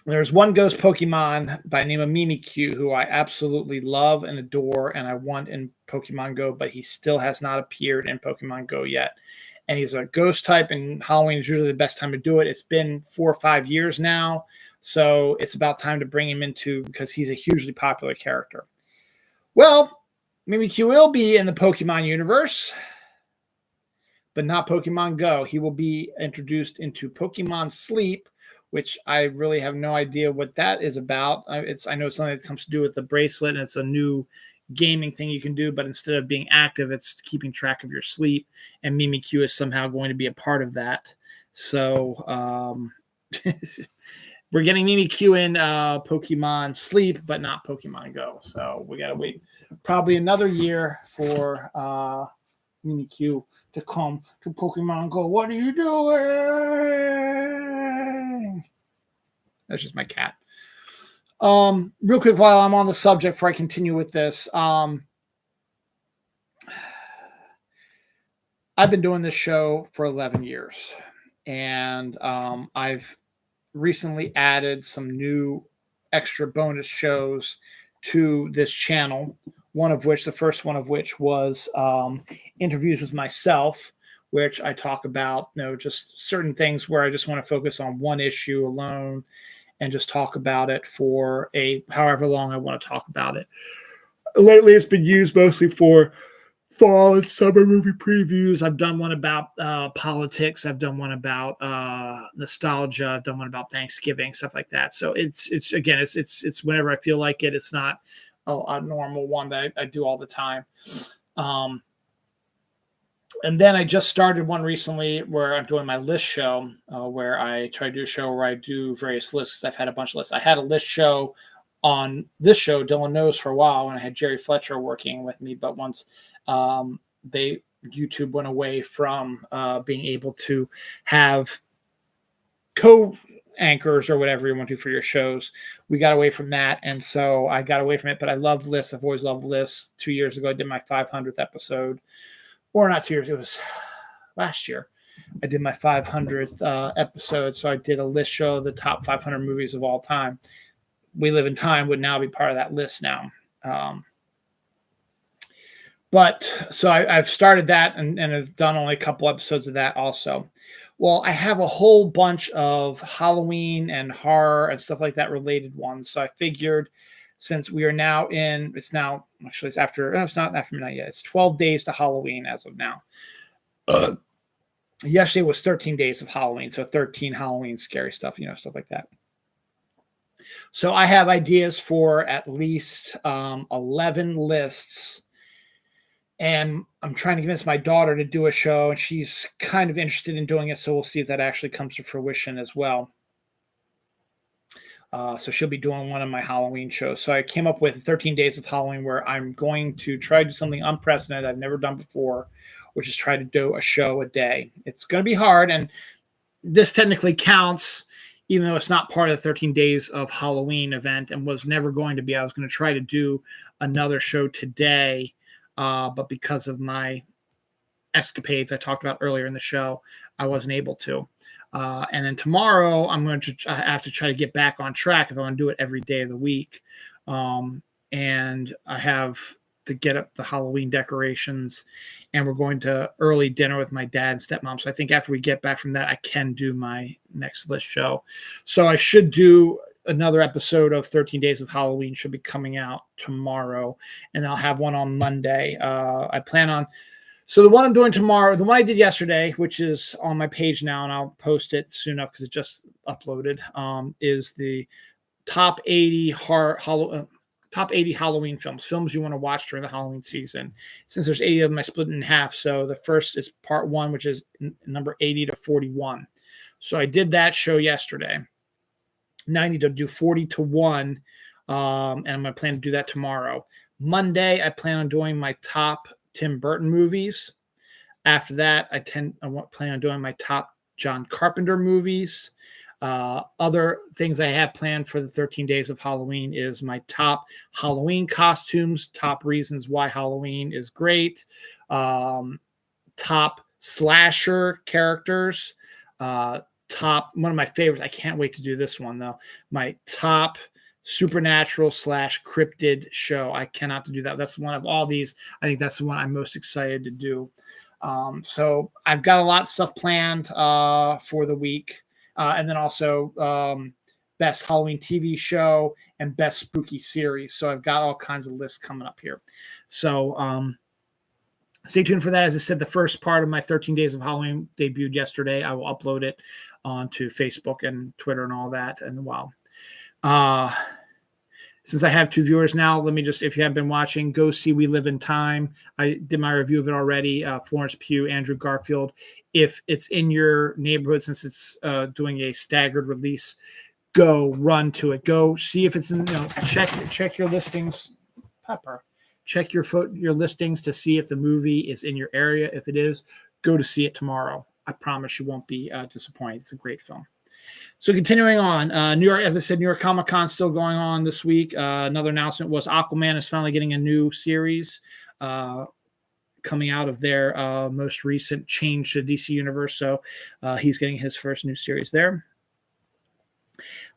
There's one ghost Pokemon by the name of Mimikyu who I absolutely love and adore and I want in Pokemon Go, but he still has not appeared in Pokemon Go yet. And he's a ghost type, and Halloween is usually the best time to do it. It's been 4 or 5 years now, so it's about time to bring him into, because he's a hugely popular character. Well, Mimikyu will be in the Pokemon universe, but not Pokemon Go. He will be introduced into Pokemon Sleep, which I really have no idea what that is about. I know it's something that comes to do with the bracelet, and it's a new gaming thing you can do, but instead of being active, it's keeping track of your sleep, and Mimikyu is somehow going to be a part of that. So we're getting Mimikyu in Pokemon Sleep, but not Pokemon Go. So we got to wait probably another year for Mimikyu to come to Pokemon Go. What are you doing? That's just my cat. Real quick, while I'm on the subject, before I continue with this, I've been doing this show for 11 years, and I've recently added some new extra bonus shows to this channel. The first one of which was interviews with myself, which I talk about, just certain things where I just want to focus on one issue alone and just talk about it for however long I want to talk about it. Lately, it's been used mostly for fall and summer movie previews. I've done one about politics. I've done one about nostalgia. I've done one about Thanksgiving, stuff like that. So it's whenever I feel like it. It's not a normal one that I do all the time. And then I just started one recently where I'm doing my list show, where I try to do a show where I do various lists. I've had a bunch of lists. I had a list show on this show, Dylan knows, for a while when I had Jerry Fletcher working with me, but once YouTube went away from being able to have co-anchors or whatever you want to for your shows, we got away from that, and so I got away from it. But I love lists. I've always loved lists. 2 years ago, I did my 500th episode, or not 2 years. It was last year. I did my 500th episode, so I did a list show of the top 500 movies of all time. We Live in Time would now be part of that list now. But so I've started that and have done only a couple episodes of that also. Well, I have a whole bunch of Halloween and horror and stuff like that related ones. So I figured, since we are now it's not after midnight yet. It's 12 days to Halloween as of now. Yesterday was 13 days of Halloween. So 13 Halloween scary stuff, stuff like that. So I have ideas for at least 11 lists. And I'm trying to convince my daughter to do a show, and she's kind of interested in doing it. So we'll see if that actually comes to fruition as well. So she'll be doing one of my Halloween shows. So I came up with 13 Days of Halloween, where I'm going to try to do something unprecedented I've never done before, which is try to do a show a day. It's going to be hard, and this technically counts, even though it's not part of the 13 Days of Halloween event and was never going to be. I was going to try to do another show today, but because of my escapades I talked about earlier in the show, I wasn't able to. And then tomorrow, I'm going to have to try to get back on track if I want to do it every day of the week. And I have to get up the Halloween decorations, and we're going to early dinner with my dad and stepmom. So I think after we get back from that, I can do my next list show. So I should do another episode of 13 Days of Halloween, should be coming out tomorrow, and I'll have one on Monday. I plan on, so the one I'm doing tomorrow, the one I did yesterday, which is on my page now, and I'll post it soon enough because it just uploaded, is the top 80 top 80 Halloween films you want to watch during the Halloween season. Since there's 80 of them, I split it in half. So the first is part 1, which is number 80 to 41. So I did that show yesterday. Now I need to do 40 to 1, and I'm going to plan to do that tomorrow. Monday, I plan on doing my top Tim Burton movies. After that, I plan on doing my top John Carpenter movies. Other things I have planned for the 13 Days of Halloween is my top Halloween costumes, top reasons why Halloween is great, top slasher characters, top, one of my favorites, I can't wait to do this one though, my top supernatural / cryptid show. I cannot do that. That's one of all these. I think that's the one I'm most excited to do. So I've got a lot of stuff planned for the week. And then also best Halloween TV show and best spooky series. So I've got all kinds of lists coming up here. So stay tuned for that. As I said, the first part of my 13 Days of Halloween debuted yesterday. I will upload it onto Facebook and Twitter and all that in a while. Since I have 2 viewers now, let me just, if you haven't been watching, go see We Live in Time. I did my review of it already. Florence Pugh, Andrew Garfield. If it's in your neighborhood, since it's doing a staggered release, go run to it. Go see if it's in, check your listings, Pepper. Check your listings to see if the movie is in your area. If it is, go to see it tomorrow. I promise you won't be disappointed. It's a great film. So continuing on, New York, as I said, New York Comic Con still going on this week. Another announcement was Aquaman is finally getting a new series coming out of their most recent change to DC Universe. So he's getting his first new series there.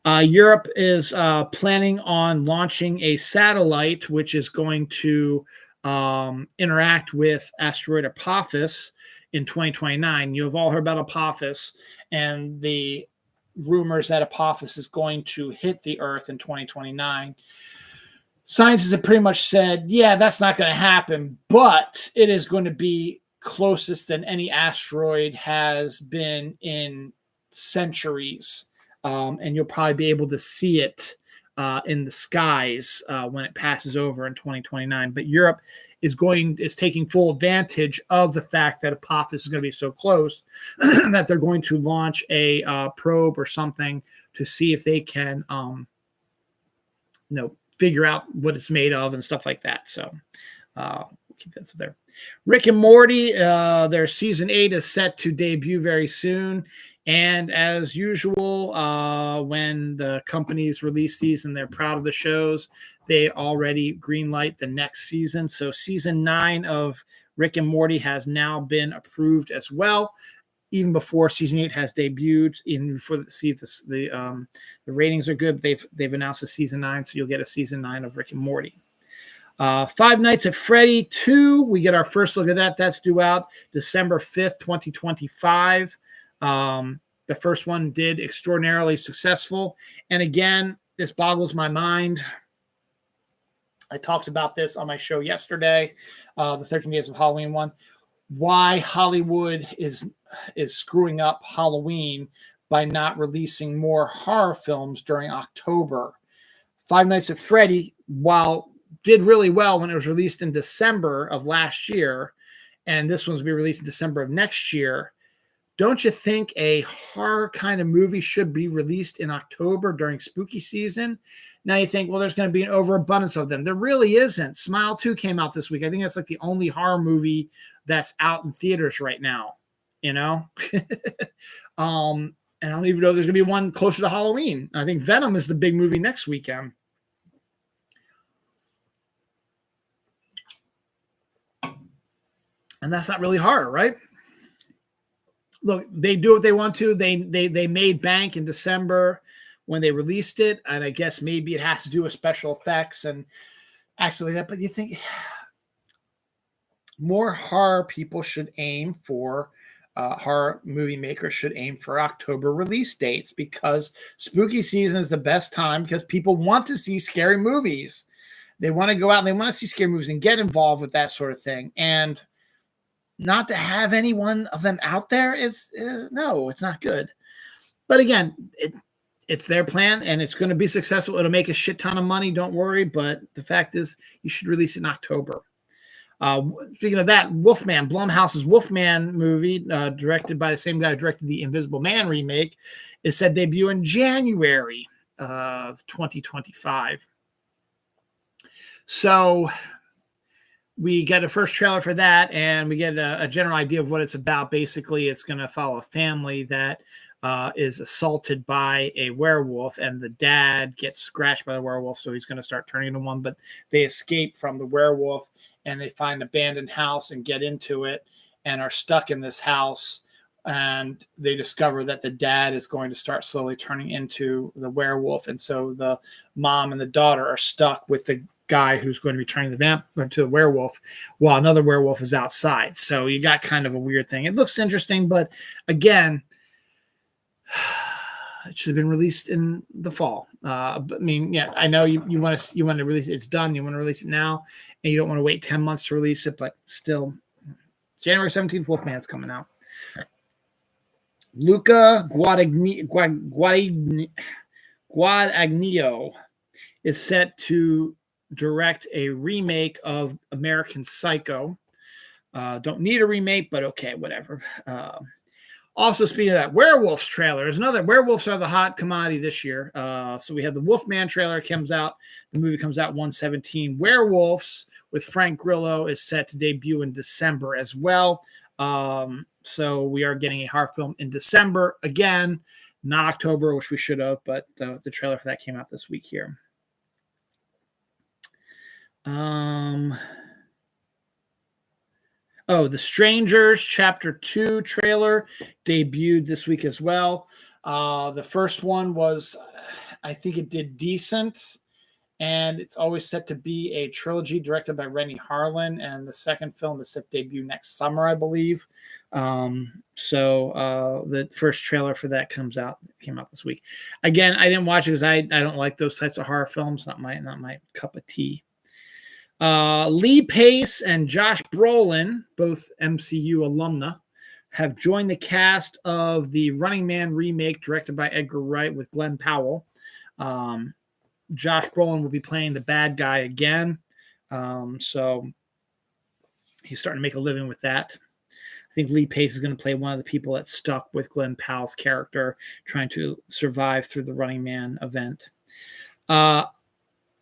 Europe is planning on launching a satellite, which is going to interact with asteroid Apophis in 2029. You have all heard about Apophis and the rumors that Apophis is going to hit the Earth in 2029. Scientists have pretty much said, yeah, that's not going to happen, but it is going to be closest than any asteroid has been in centuries. And you'll probably be able to see it in the skies when it passes over in 2029. But Europe is taking full advantage of the fact that Apophis is going to be so close that they're going to launch a probe or something to see if they can figure out what it's made of and stuff like that. So we'll keep that there. Rick and Morty, their season 8 is set to debut very soon. And as usual, when the companies release these and they're proud of the shows, they already greenlight the next season. So season 9 of Rick and Morty has now been approved as well, even before season 8 has debuted. Even before see if the ratings are good, they've announced a season 9, so you'll get a season 9 of Rick and Morty. Five Nights at Freddy 2, we get our first look at that. That's due out December 5th, 2025. The first one did extraordinarily successful. And again, this boggles my mind. I talked about this on my show yesterday, the 13 Days of Halloween one. Why Hollywood is screwing up Halloween by not releasing more horror films during October. Five Nights at Freddy, while did really well when it was released in December of last year, and this one's be released in December of next year. Don't you think a horror kind of movie should be released in October during spooky season? Now you think, well, there's going to be an overabundance of them. There really isn't. Smile 2 came out this week. I think that's like the only horror movie that's out in theaters right now, And I don't even know if there's going to be one closer to Halloween. I think Venom is the big movie next weekend. And that's not really horror, right? Look, they do what they want to. They made bank in December when they released it, and I guess maybe it has to do with special effects and actually that. But you think more horror people should aim for, horror movie makers should aim for October release dates, because spooky season is the best time because people want to see scary movies. They want to go out and they want to see scary movies and get involved with that sort of thing. And not to have any one of them out there is no, it's not good. But again, it's their plan and it's going to be successful. It'll make a shit ton of money. Don't worry. But the fact is, you should release it in October. Speaking of that, Wolfman, Blumhouse's Wolfman movie, directed by the same guy who directed the Invisible Man remake, is set debut in January of 2025. So we get a first trailer for that, and we get a general idea of what it's about. Basically, it's going to follow a family that is assaulted by a werewolf, and the dad gets scratched by the werewolf, so he's going to start turning into one. But they escape from the werewolf, and they find an abandoned house and get into it and are stuck in this house. And they discover that the dad is going to start slowly turning into the werewolf. And so the mom and the daughter are stuck with the guy who's going to be turning to the werewolf while another werewolf is outside. So you got kind of a weird thing. It looks interesting, but again, it should have been released in the fall. But I mean, yeah, I know you want to release it. It's done. You want to release it now, and you don't want to wait 10 months to release it. But still, January 17th, Wolfman's coming out. Luca Guadagnino is set to direct a remake of American Psycho. Don't need a remake, but okay, whatever. Also, speaking of that, Werewolves trailer is another. Werewolves are the hot commodity this year. So we have the Wolfman trailer comes out. The movie comes out 1/17. Werewolves with Frank Grillo is set to debut in December as well. So we are getting a horror film in December again, not October, which we should have, but the trailer for that came out this week here. The Strangers Chapter 2 trailer debuted this week as well. The first one was, I think it did decent, and it's always set to be a trilogy directed by Renny Harlin, and the second film is set to debut next summer, I believe. So the first trailer for that came out this week. Again, I didn't watch it because I don't like those types of horror films. Not my cup of tea. Lee Pace and Josh Brolin, both MCU alumna, have joined the cast of the Running Man remake directed by Edgar Wright with Glenn Powell. Josh Brolin will be playing the bad guy again. So he's starting to make a living with that. I think Lee Pace is going to play one of the people that's stuck with Glenn Powell's character, trying to survive through the Running Man event.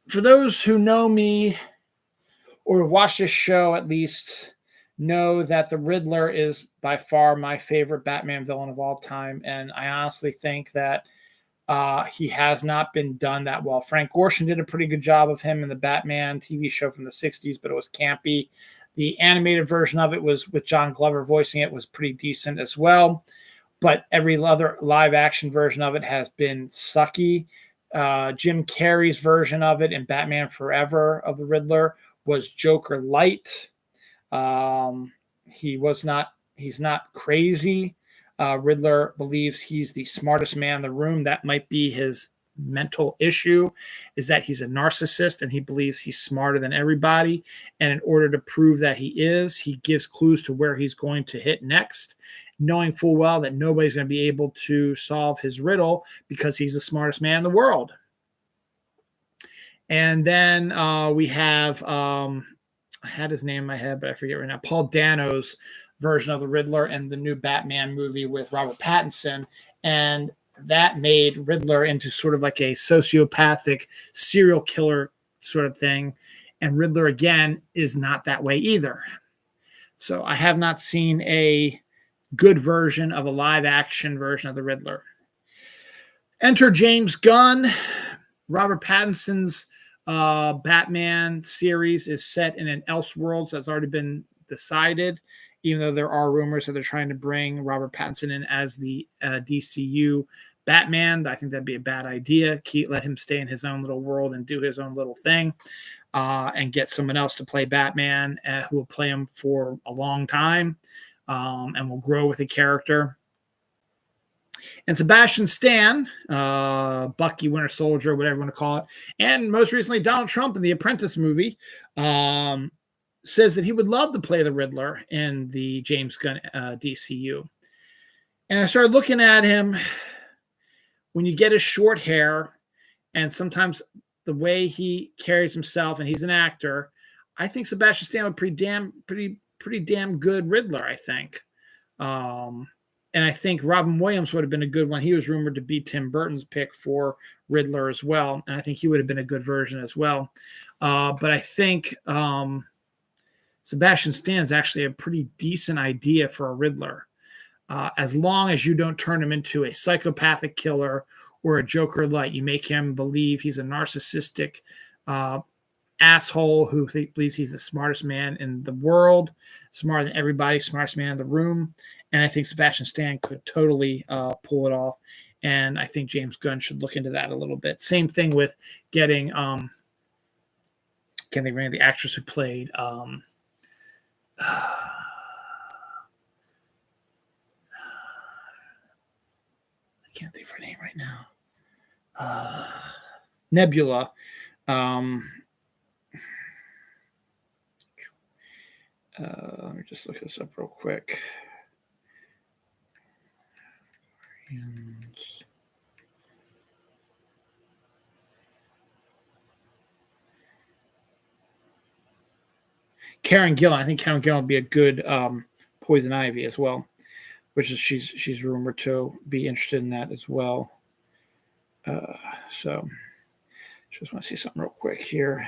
for those who know me or watch this show at least, know that the Riddler is by far my favorite Batman villain of all time. And I honestly think that he has not been done that well. Frank Gorshin did a pretty good job of him in the Batman TV show from the 60s, but it was campy. The animated version of it was with John Glover voicing it, was pretty decent as well. But every other live action version of it has been sucky. Jim Carrey's version of it in Batman Forever of the Riddler was Joker light. He's not crazy. Riddler believes he's the smartest man in the room. That might be his mental issue, is that he's a narcissist and he believes he's smarter than everybody. And in order to prove that he is, he gives clues to where he's going to hit next, knowing full well that nobody's going to be able to solve his riddle because he's the smartest man in the world. And then we have, I had his name in my head, but I forget right now, Paul Dano's version of the Riddler and the new Batman movie with Robert Pattinson. And that made Riddler into sort of like a sociopathic serial killer sort of thing. And Riddler, again, is not that way either. So I have not seen a good version of a live action version of the Riddler. Enter James Gunn. Robert Pattinson's Batman series is set in an Elseworlds that's already been decided, even though there are rumors that they're trying to bring Robert Pattinson in as the DCU Batman. I think that'd be a bad idea. Let him stay in his own little world and do his own little thing, and get someone else to play Batman who will play him for a long time, and will grow with the character. And Sebastian Stan, Bucky, Winter Soldier, whatever you want to call it, and most recently Donald Trump in the Apprentice movie, says that he would love to play the Riddler in the James Gunn DCU. And I started looking at him. When you get his short hair and sometimes the way he carries himself, and he's an actor, I think Sebastian Stan would pretty damn good Riddler, I think. And I think Robin Williams would have been a good one. He was rumored to be Tim Burton's pick for Riddler as well. And I think he would have been a good version as well. But I think Sebastian Stan is actually a pretty decent idea for a Riddler. As long as you don't turn him into a psychopathic killer or a Joker light, you make him believe he's a narcissistic asshole who believes he's the smartest man in the world, smarter than everybody, smartest man in the room. And I think Sebastian Stan could totally pull it off. And I think James Gunn should look into that a little bit. Same thing with getting, can't think of the actress who played, I can't think of her name right now. Nebula. Let me just look this up real quick. Karen Gillan. I think Karen Gillan would be a good Poison Ivy as well, which is she's rumored to be interested in that as well. So just want to see something real quick here.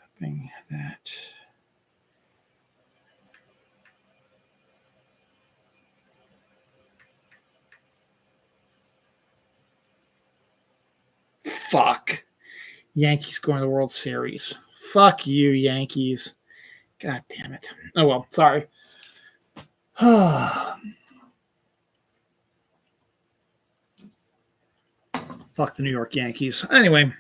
Hoping that. Fuck. Yankees going to the World Series. Fuck you, Yankees. God damn it. Oh, well, sorry. Fuck the New York Yankees. Anyway.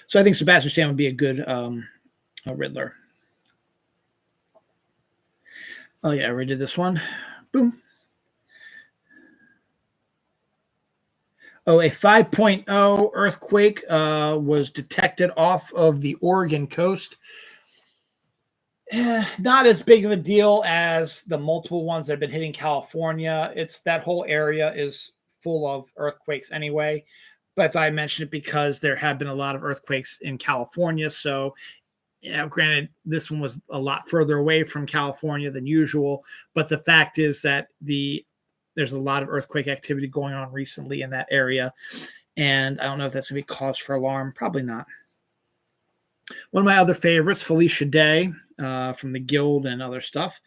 So I think Sebastian Stan would be a good Riddler. Oh, yeah, I already did this one. Boom. Oh, a 5.0 earthquake was detected off of the Oregon coast. Not as big of a deal as the multiple ones that have been hitting California. It's that whole area is full of earthquakes anyway. But I thought I mentioned it because there have been a lot of earthquakes in California. So, granted, this one was a lot further away from California than usual. But the fact is that there's a lot of earthquake activity going on recently in that area. And I don't know if that's going to be cause for alarm. Probably not. One of my other favorites, Felicia Day from the Guild and other stuff,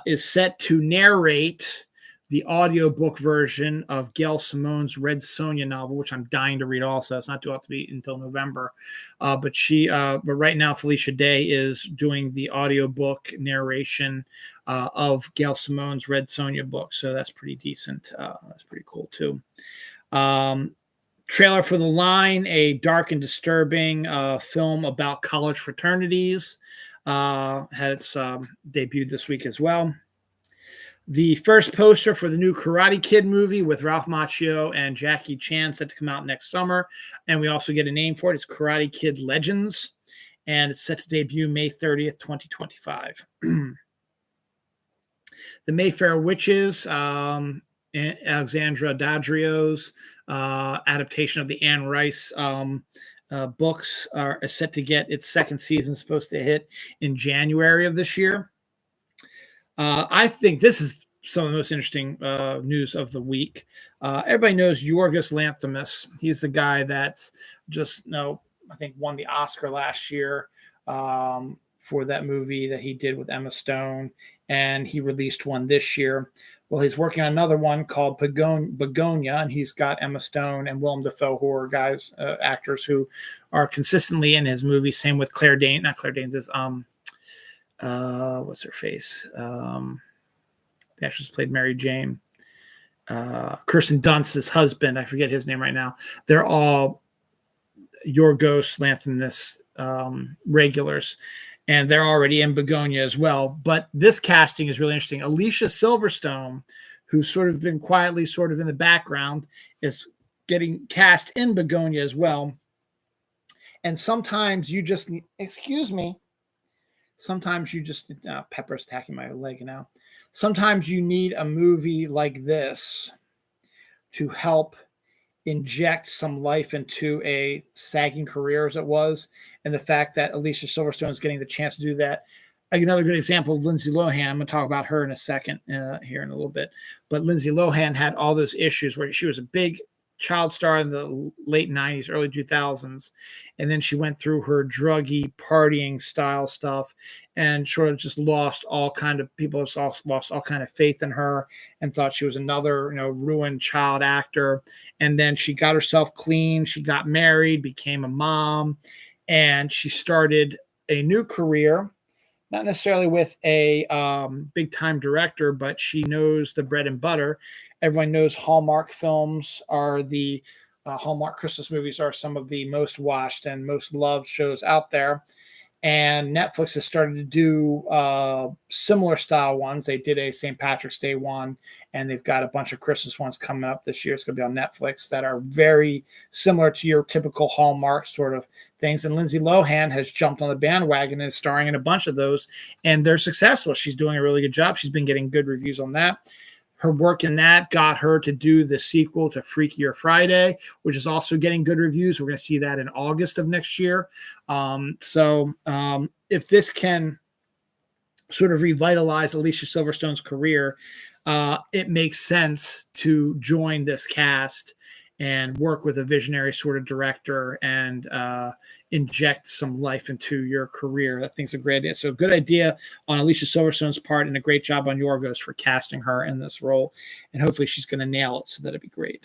is set to narrate the audiobook version of Gail Simone's Red Sonja novel, which I'm dying to read also. It's not due out to be until November. But right now, Felicia Day is doing the audiobook narration of Gail Simone's Red Sonja book. So that's pretty decent. That's pretty cool, too. Trailer for The Line, a dark and disturbing film about college fraternities, had its debuted this week as well. The first poster for the new Karate Kid movie with Ralph Macchio and Jackie Chan set to come out next summer. And we also get a name for it. It's Karate Kid Legends. And it's set to debut May 30th, 2025. The Mayfair Witches, Alexandra Dadrio's adaptation of the Anne Rice books are set to get its second season, supposed to hit in January of this year. I think this is some of the most interesting news of the week. Everybody knows Yorgos Lanthimos. He's the guy that's just, I think won the Oscar last year for that movie that he did with Emma Stone, and he released one this year. Well, he's working on another one called Begonia, and he's got Emma Stone and Willem Dafoe, who are guys, actors who are consistently in his movies. Same with Claire Danes, not Claire Danes, is what's her face? The actress played Mary Jane. Kirsten Dunst's husband, I forget his name right now. They're all Yorgos Lanthimos regulars, and they're already in Begonia as well. But this casting is really interesting. Alicia Silverstone, who's sort of been quietly sort of in the background, is getting cast in Begonia as well. And sometimes you just need, excuse me, sometimes you just, Pepper's attacking my leg now. Sometimes you need a movie like this to help inject some life into a sagging career as it was. And the fact that Alicia Silverstone is getting the chance to do that. Another good example of Lindsay Lohan. I'm going to talk about her in a second here in a little bit. But Lindsay Lohan had all those issues where she was a big child star in the late 90s, early 2000s. And then she went through her druggy partying style stuff and sort of just lost all kind of people lost all kind of faith in her and thought she was another, ruined child actor. And then she got herself clean. She got married, became a mom, and she started a new career, not necessarily with a big time director, but she knows the bread and butter. Everyone knows Hallmark films are the Hallmark Christmas movies are some of the most watched and most loved shows out there. And Netflix has started to do similar style ones. They did a St. Patrick's Day one, and they've got a bunch of Christmas ones coming up this year. It's going to be on Netflix that are very similar to your typical Hallmark sort of things. And Lindsay Lohan has jumped on the bandwagon and is starring in a bunch of those, and they're successful. She's doing a really good job. She's been getting good reviews on that. Her work in that got her to do the sequel to Freakier Friday, which is also getting good reviews. We're going to see that in August of next year. So if this can sort of revitalize Alicia Silverstone's career, it makes sense to join this cast and work with a visionary sort of director and inject some life into your career. I think it's a great idea. So good idea on Alicia Silverstone's part, and a great job on Yorgos for casting her in this role. And hopefully she's going to nail it, so that'd be great.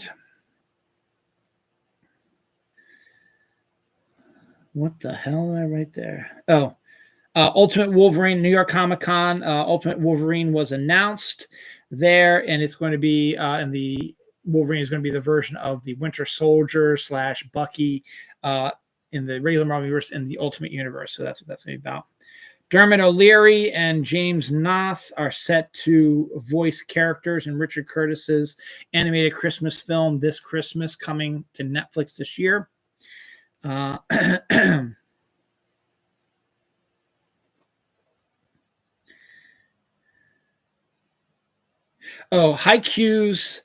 What the hell did I write there? Oh, Ultimate Wolverine, New York Comic Con. Ultimate Wolverine was announced there, and it's going to be in the Wolverine is going to be the version of the Winter Soldier / Bucky in the regular Marvel universe and the Ultimate Universe. So that's what that's going to be about. Dermot O'Leary and James Knopf are set to voice characters in Richard Curtis's animated Christmas film This Christmas, coming to Netflix this year. Oh, Haikyuu's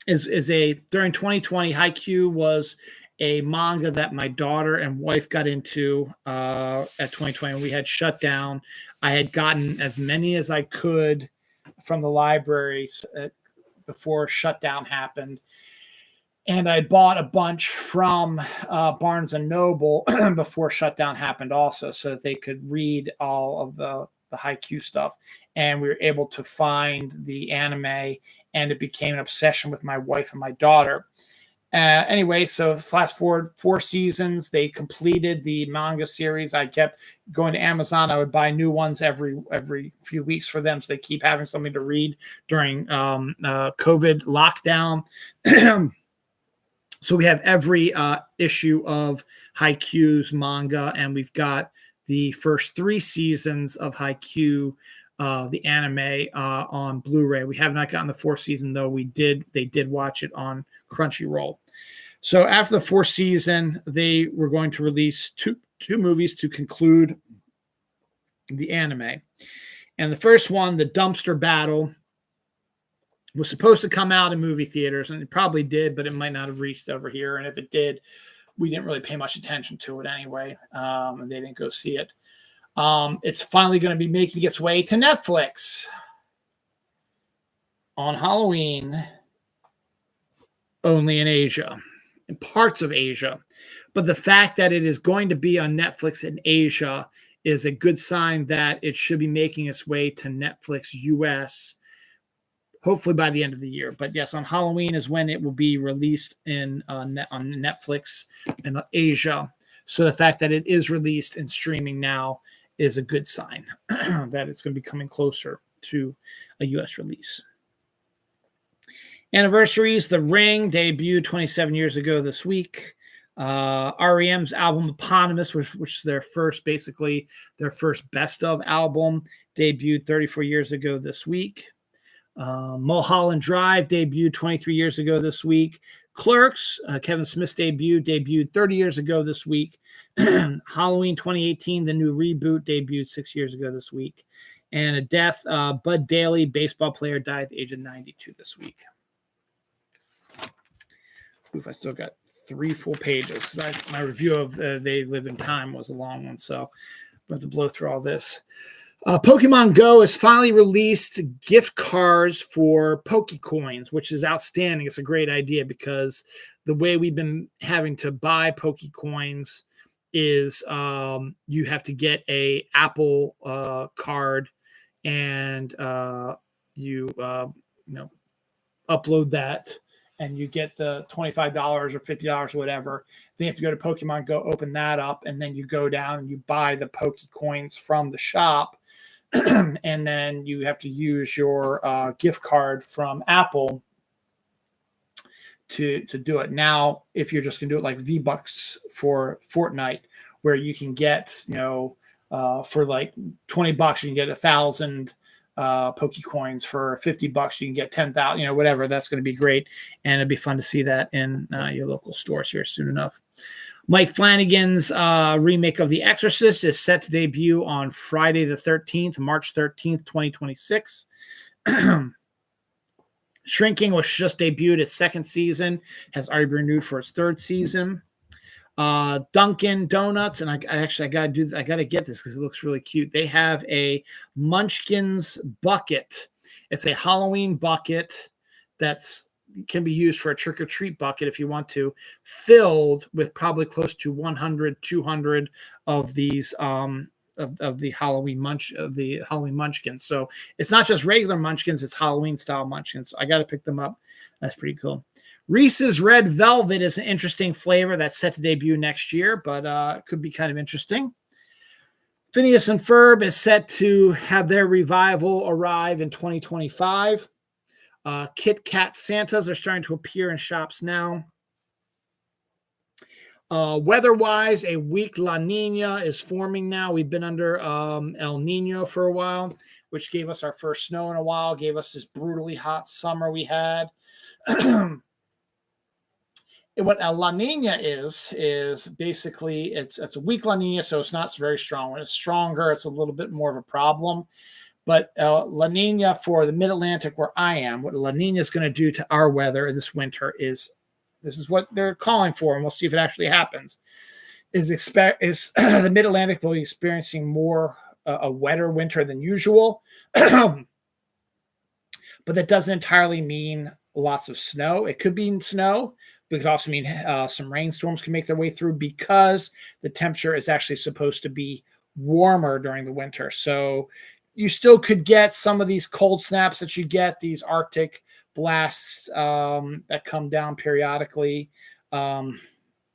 is a during 2020. Haikyuu was a manga that my daughter and wife got into at 2020. We had shut down. I had gotten as many as I could from the libraries before shutdown happened. And I bought a bunch from Barnes and Noble before shutdown happened, also, so that they could read all of the Haikyuu stuff. And we were able to find the anime, and it became an obsession with my wife and my daughter. Anyway, so fast forward 4 seasons, they completed the manga series. I kept going to Amazon. I would buy new ones every few weeks for them, so they keep having something to read during COVID lockdown. So we have every issue of Haikyuu's manga, and we've got the first 3 seasons of Haikyuu, the anime, on Blu-ray. We have not gotten the 4th season, though. They did watch it on Crunchyroll. So after the 4th season, they were going to release two movies to conclude the anime. And the first one, The Dumpster Battle, was supposed to come out in movie theaters, and it probably did, but it might not have reached over here. And if it did, we didn't really pay much attention to it anyway, and they didn't go see it. It's finally going to be making its way to Netflix on Halloween, only in Asia, in parts of Asia. But the fact that it is going to be on Netflix in Asia is a good sign that it should be making its way to Netflix US, hopefully by the end of the year. But yes, on Halloween is when it will be released on Netflix in Asia. So the fact that it is released and streaming now is a good sign that it's going to be coming closer to a U.S. release. Anniversaries: The Ring debuted 27 years ago this week. REM's album Eponymous, which is their first best of album, debuted 34 years ago this week. Mulholland Drive debuted 23 years ago this week. Clerks, Kevin Smith's debut, debuted 30 years ago this week. Halloween 2018, the new reboot, debuted 6 years ago this week. And a death, Bud Daly, baseball player, died at the age of 92 this week. Oof, I still got 3 full pages. My review of They Live in Time was a long one, so I'm going to blow through all this. Pokemon Go has finally released gift cards for Pokecoins, which is outstanding. It's a great idea because the way we've been having to buy Pokecoins is you have to get a Apple card, and you upload that, and you get the $25 or $50 or whatever. Then you have to go to Pokemon Go, open that up, and then you go down and you buy the Pokecoins from the shop. And then you have to use your gift card from Apple to do it. Now, if you're just going to do it like V-Bucks for Fortnite, where you can get, for like $20, you can get 1,000 Pokecoins. For $50, you can get 10,000, whatever. That's going to be great. And it'd be fun to see that in your local stores here soon enough. Mike Flanagan's remake of The Exorcist is set to debut on Friday the 13th, March 13th, 2026. Shrinking, was just debuted its 2nd season, has already been renewed for its 3rd season. Dunkin' Donuts, and I gotta get this because it looks really cute. They have a Munchkins bucket. It's a Halloween bucket that's can be used for a trick-or-treat bucket if you want to, filled with probably close to 100, 200 of these of the Halloween Munchkins. So it's not just regular Munchkins, it's Halloween style Munchkins. I got to pick them up. That's pretty cool. Reese's Red Velvet is an interesting flavor that's set to debut next year, but it could be kind of interesting. Phineas and Ferb is set to have their revival arrive in 2025. Kit Kat Santas are starting to appear in shops now. Weather-wise, a weak La Nina is forming now. We've been under El Nino for a while, which gave us our first snow in a while, gave us this brutally hot summer we had. What a La Nina is basically it's a weak La Nina, so it's not very strong. When it's stronger, it's a little bit more of a problem. But La Nina for the Mid-Atlantic, where I am, what La Nina is going to do to our weather this winter is, this is what they're calling for, and we'll see if it actually happens, is the Mid-Atlantic will be experiencing more a wetter winter than usual. But that doesn't entirely mean lots of snow. It could mean snow, But it could also mean some rainstorms can make their way through because the temperature is actually supposed to be warmer during the winter. So you still could get some of these cold snaps that you get, these Arctic blasts that come down periodically. What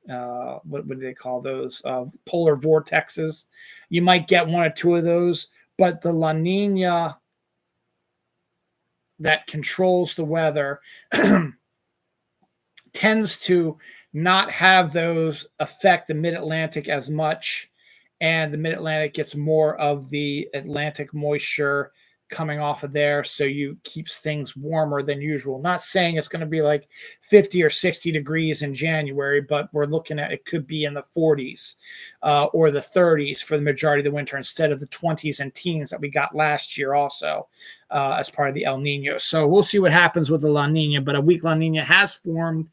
do they call those? Polar vortexes. You might get one or two of those, but the La Nina that controls the weather tends to not have those affect the mid-Atlantic as much, and the mid-Atlantic gets more of the Atlantic moisture coming off of there, so you keeps things warmer than usual. Not saying it's going to be like 50 or 60 degrees in January, but we're looking at it could be in the 40s or the 30s for the majority of the winter instead of the 20s and teens that we got last year also as part of the El Nino. So we'll see what happens with the La Nina, but a weak La Nina has formed,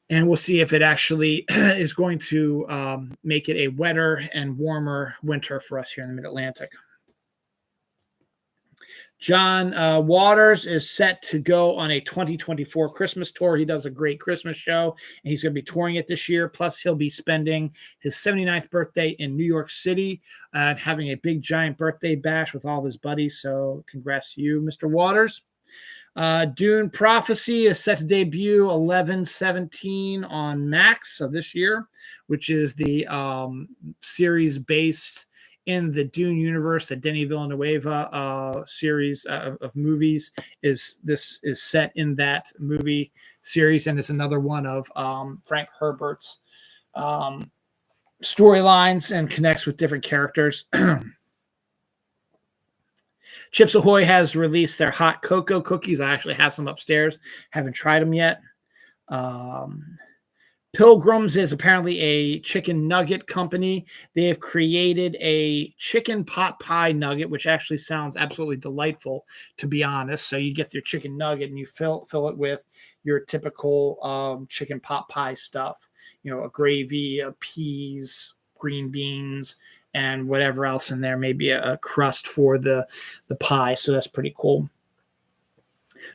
and we'll see if it actually is going to make it a wetter and warmer winter for us here in the Mid-Atlantic. John Waters is set to go on a 2024 Christmas tour. He does a great Christmas show, and he's going to be touring it this year. Plus, he'll be spending his 79th birthday in New York City and having a big, giant birthday bash with all of his buddies. So congrats to you, Mr. Waters. Dune Prophecy is set to debut 11/17 on Max of this year, which is the series based in the Dune universe. The Denis Villeneuve series of movies is set in that movie series, and is another one of Frank Herbert's storylines and connects with different characters. Chips Ahoy has released their hot cocoa cookies. I actually have some upstairs. Haven't tried them yet. Pilgrims is apparently a chicken nugget company. They have created a chicken pot pie nugget, which actually sounds absolutely delightful, to be honest. So you get your chicken nugget and you fill it with your typical chicken pot pie stuff. You know, a gravy, peas, green beans, and whatever else in there, maybe a crust for the pie. So that's pretty cool.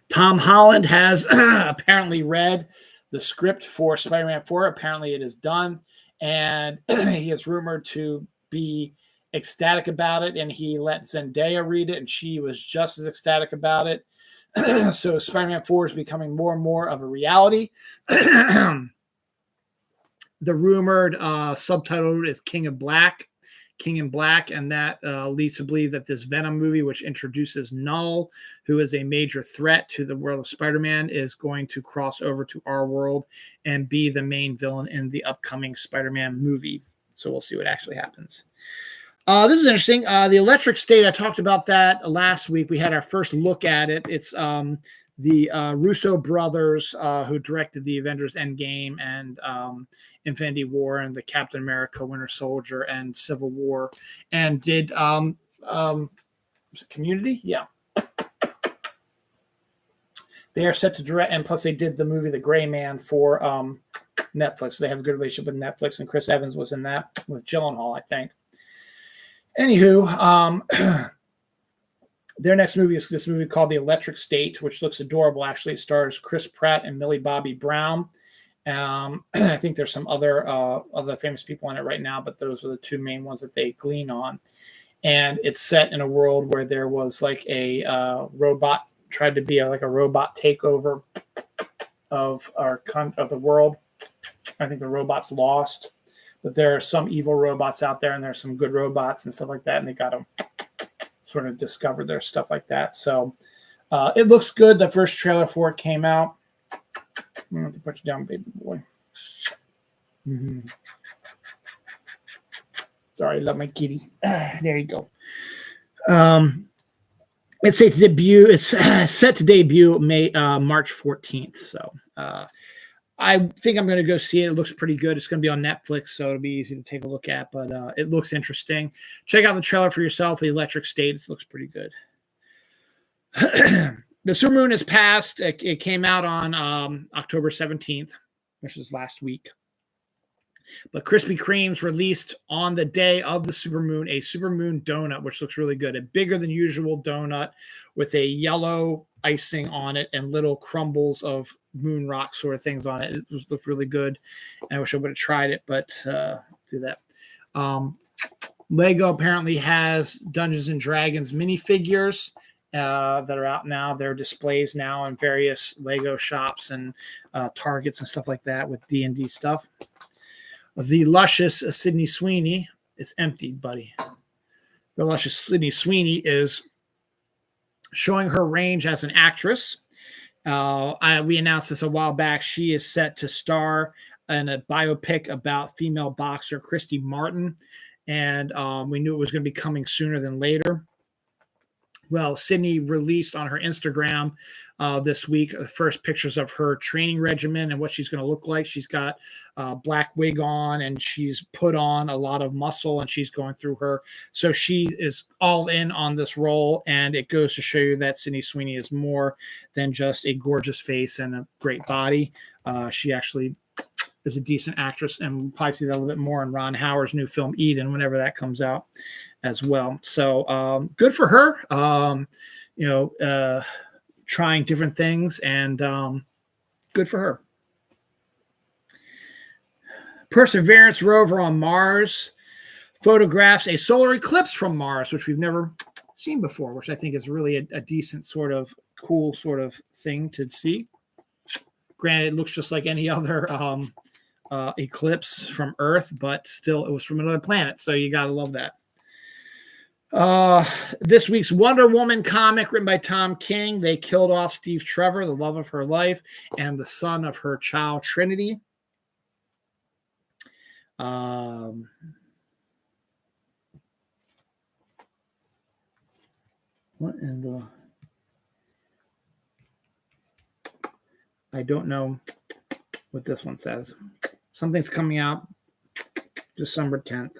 Tom Holland has apparently read the script for Spider-Man 4. Apparently it is done, and he is rumored to be ecstatic about it, and he let Zendaya read it, and she was just as ecstatic about it. So Spider-Man 4 is becoming more and more of a reality. The rumored subtitle is King in Black, and that leads to believe that this Venom movie, which introduces Null, who is a major threat to the world of Spider-Man, is going to cross over to our world and be the main villain in the upcoming Spider-Man movie. So we'll see what actually happens. This is interesting. The Electric State, I talked about that last week. We had our first look at it. It's the Russo brothers who directed the Avengers Endgame and Infinity War and the Captain America Winter Soldier and Civil War, and did was it Community? Yeah. They are set to direct, and plus they did the movie The Gray Man for Netflix. So they have a good relationship with Netflix, and Chris Evans was in that with Gyllenhaal, I think. Anywho, their next movie is this movie called The Electric State, which looks adorable. Actually, it stars Chris Pratt and Millie Bobby Brown. I think there's some other famous people in it right now, but those are the two main ones that they glean on. And it's set in a world where there was like a robot tried to be like a robot takeover of the world. I think the robot's lost, but there are some evil robots out there, and there's some good robots and stuff like that, and they got to sort of discover their stuff like that. So it looks good. The first trailer for it came out. I'm going to put you down, baby boy. Mm-hmm. Sorry, I love my kitty. There you go. It's set to debut. It's set to debut March 14th. So I think I'm going to go see it. It looks pretty good. It's going to be on Netflix, so it'll be easy to take a look at. But it looks interesting. Check out the trailer for yourself. The Electric State. It looks pretty good. The Supermoon has passed. It came out on October 17th, which is last week. But Krispy Kreme's released on the day of the supermoon a supermoon donut, which looks really good. A bigger than usual donut with a yellow icing on it and little crumbles of moon rock sort of things on it. It looked really good. And I wish I would have tried it, but do that. Lego apparently has Dungeons and Dragons minifigures that are out now. They're displays now in various Lego shops and Targets and stuff like that with D&D stuff. The luscious Sydney Sweeney is empty, buddy. The luscious Sydney Sweeney is showing her range as an actress. We announced this a while back. She is set to star in a biopic about female boxer Christy Martin, and we knew it was going to be coming sooner than later. Well, Sydney released on her Instagram this week the first pictures of her training regimen and what she's going to look like. She's got a black wig on, and she's put on a lot of muscle, and she's going through her. So she is all in on this role, and it goes to show you that Sydney Sweeney is more than just a gorgeous face and a great body. She actually is a decent actress, and we'll probably see that a little bit more in Ron Howard's new film Eden whenever that comes out as well. So good for her. Trying different things, and good for her. Perseverance rover on Mars photographs a solar eclipse from Mars, which we've never seen before, which I think is really a decent sort of cool sort of thing to see. Granted, it looks just like any other eclipse from Earth, but still it was from another planet, so you gotta love that. This week's Wonder Woman comic written by Tom King. They killed off Steve Trevor, the love of her life, and the son of her child, Trinity. What in the... I don't know what this one says. Something's coming out December 10th.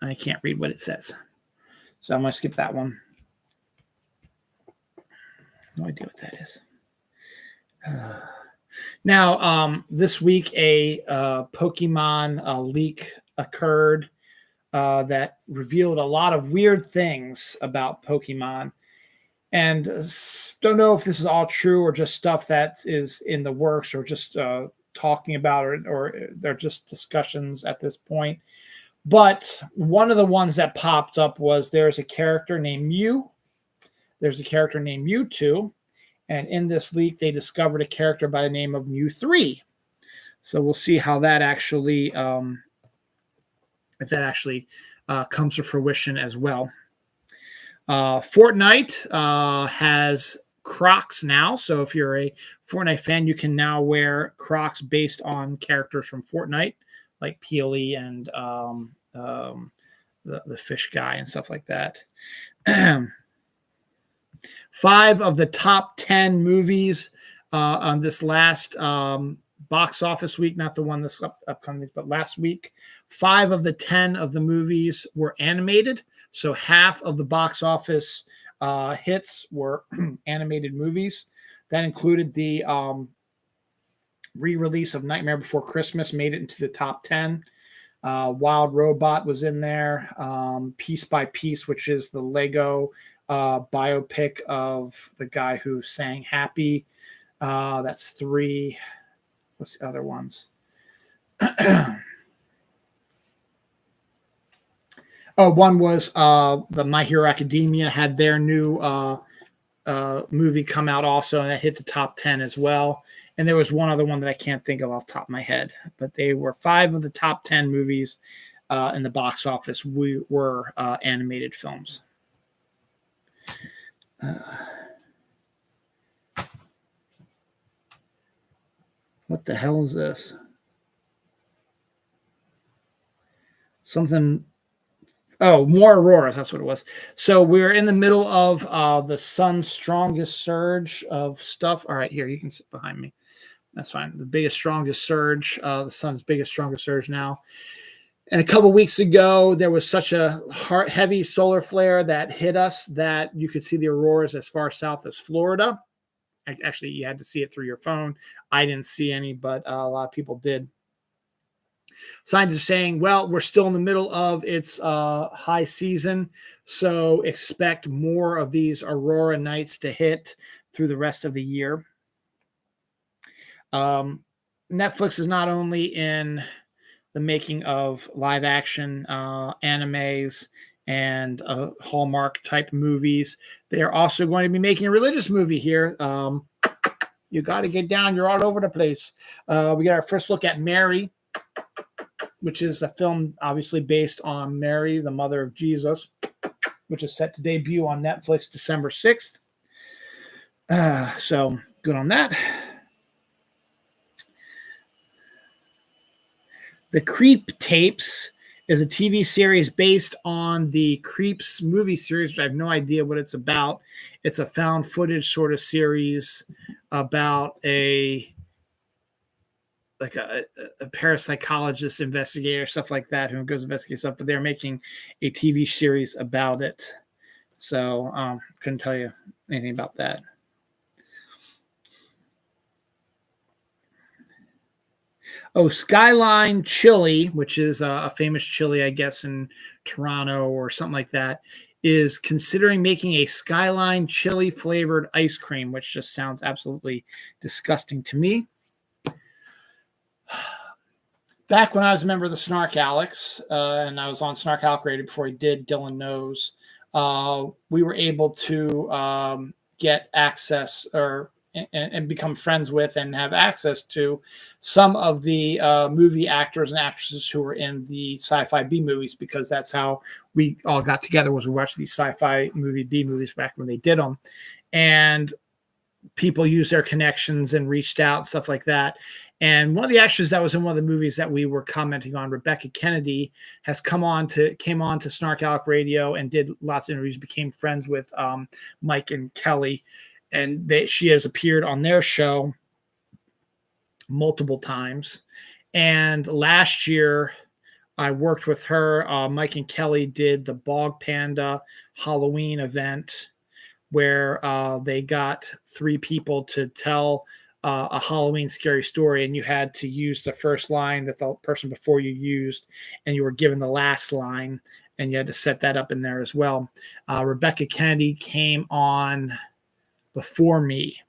I can't read what it says, so I'm going to skip that one. No idea what that is. Now, this week, a Pokemon leak occurred that revealed a lot of weird things about Pokemon. And don't know if this is all true or just stuff that is in the works or just talking about or they're just discussions at this point. But one of the ones that popped up was there's a character named Mew. There's a character named Mewtwo. And in this leak, they discovered a character by the name of Mew3. So we'll see how that actually, if that actually comes to fruition as well. Fortnite has Crocs now. So if you're a Fortnite fan, you can now wear Crocs based on characters from Fortnite, like Peely and the fish guy and stuff like that. 5 of the top 10 movies on this last box office week, not the one this upcoming week, but last week, 5 of the 10 of the movies were animated. So half of the box office hits were animated movies. That included the re-release of Nightmare Before Christmas, made it into the top 10. Wild Robot was in there. Piece by Piece, which is the Lego biopic of the guy who sang Happy. That's 3. What's the other ones? One was the My Hero Academia had their new movie come out also, and that hit the top 10 as well. And there was one other one that I can't think of off the top of my head, but they were 5 of the top 10 movies in the box office were animated films. What the hell is this? Something. Oh, more auroras. That's what it was. So we're in the middle of the sun's strongest surge of stuff. All right, here, you can sit behind me. That's fine. The biggest, strongest surge, the sun's biggest, strongest surge now. And a couple weeks ago, there was such a heavy solar flare that hit us that you could see the auroras as far south as Florida. Actually, you had to see it through your phone. I didn't see any, but a lot of people did. Signs are saying, well, we're still in the middle of its high season, so expect more of these aurora nights to hit through the rest of the year. Netflix is not only in the making of live action animes and Hallmark type movies, they are also going to be making a religious movie here. You got to get down. You're all over the place. We got our first look at Mary, which is a film obviously based on Mary, the mother of Jesus, which is set to debut on Netflix December 6th. So good on that. The Creep Tapes is a TV series based on the Creeps movie series, which I have no idea what it's about. It's a found footage sort of series about a parapsychologist, investigator, stuff like that, who goes investigate stuff. But they're making a TV series about it, so couldn't tell you anything about that. Oh, Skyline Chili, which is a famous chili, I guess, in Toronto or something like that, is considering making a Skyline Chili flavored ice cream, which just sounds absolutely disgusting to me. Back when I was a member of the Snark Alex, and I was on Snark Alec Radio before he did Dylan Knows, we were able to get access and become friends with and have access to some of the movie actors and actresses who were in the sci-fi B movies, because that's how we all got together, was we watched these sci-fi movie B movies back when they did them. And people used their connections and reached out and stuff like that. And one of the actresses that was in one of the movies that we were commenting on, Rebecca Kennedy, has came on to Snark Alec Radio and did lots of interviews, became friends with Mike and Kelly. And she has appeared on their show multiple times. And last year, I worked with her. Mike and Kelly did the Bog Panda Halloween event, where they got 3 people to tell a Halloween scary story, and you had to use the first line that the person before you used, and you were given the last line, and you had to set that up in there as well. Rebecca Kennedy came on before me,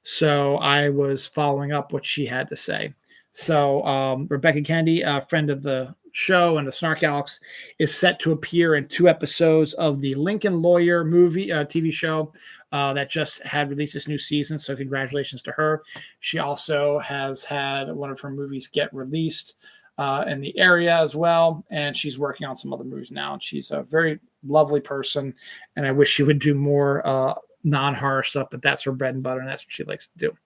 so I was following up what she had to say. So Rebecca Kennedy, a friend of the show and the Snark Alex, is set to appear in 2 episodes of the Lincoln Lawyer movie TV show that just had released this new season. So congratulations to her. She also has had one of her movies get released in the area as well, and she's working on some other movies now. And she's a very lovely person, and I wish she would do more non-horror stuff, but that's her bread and butter, and that's what she likes to do.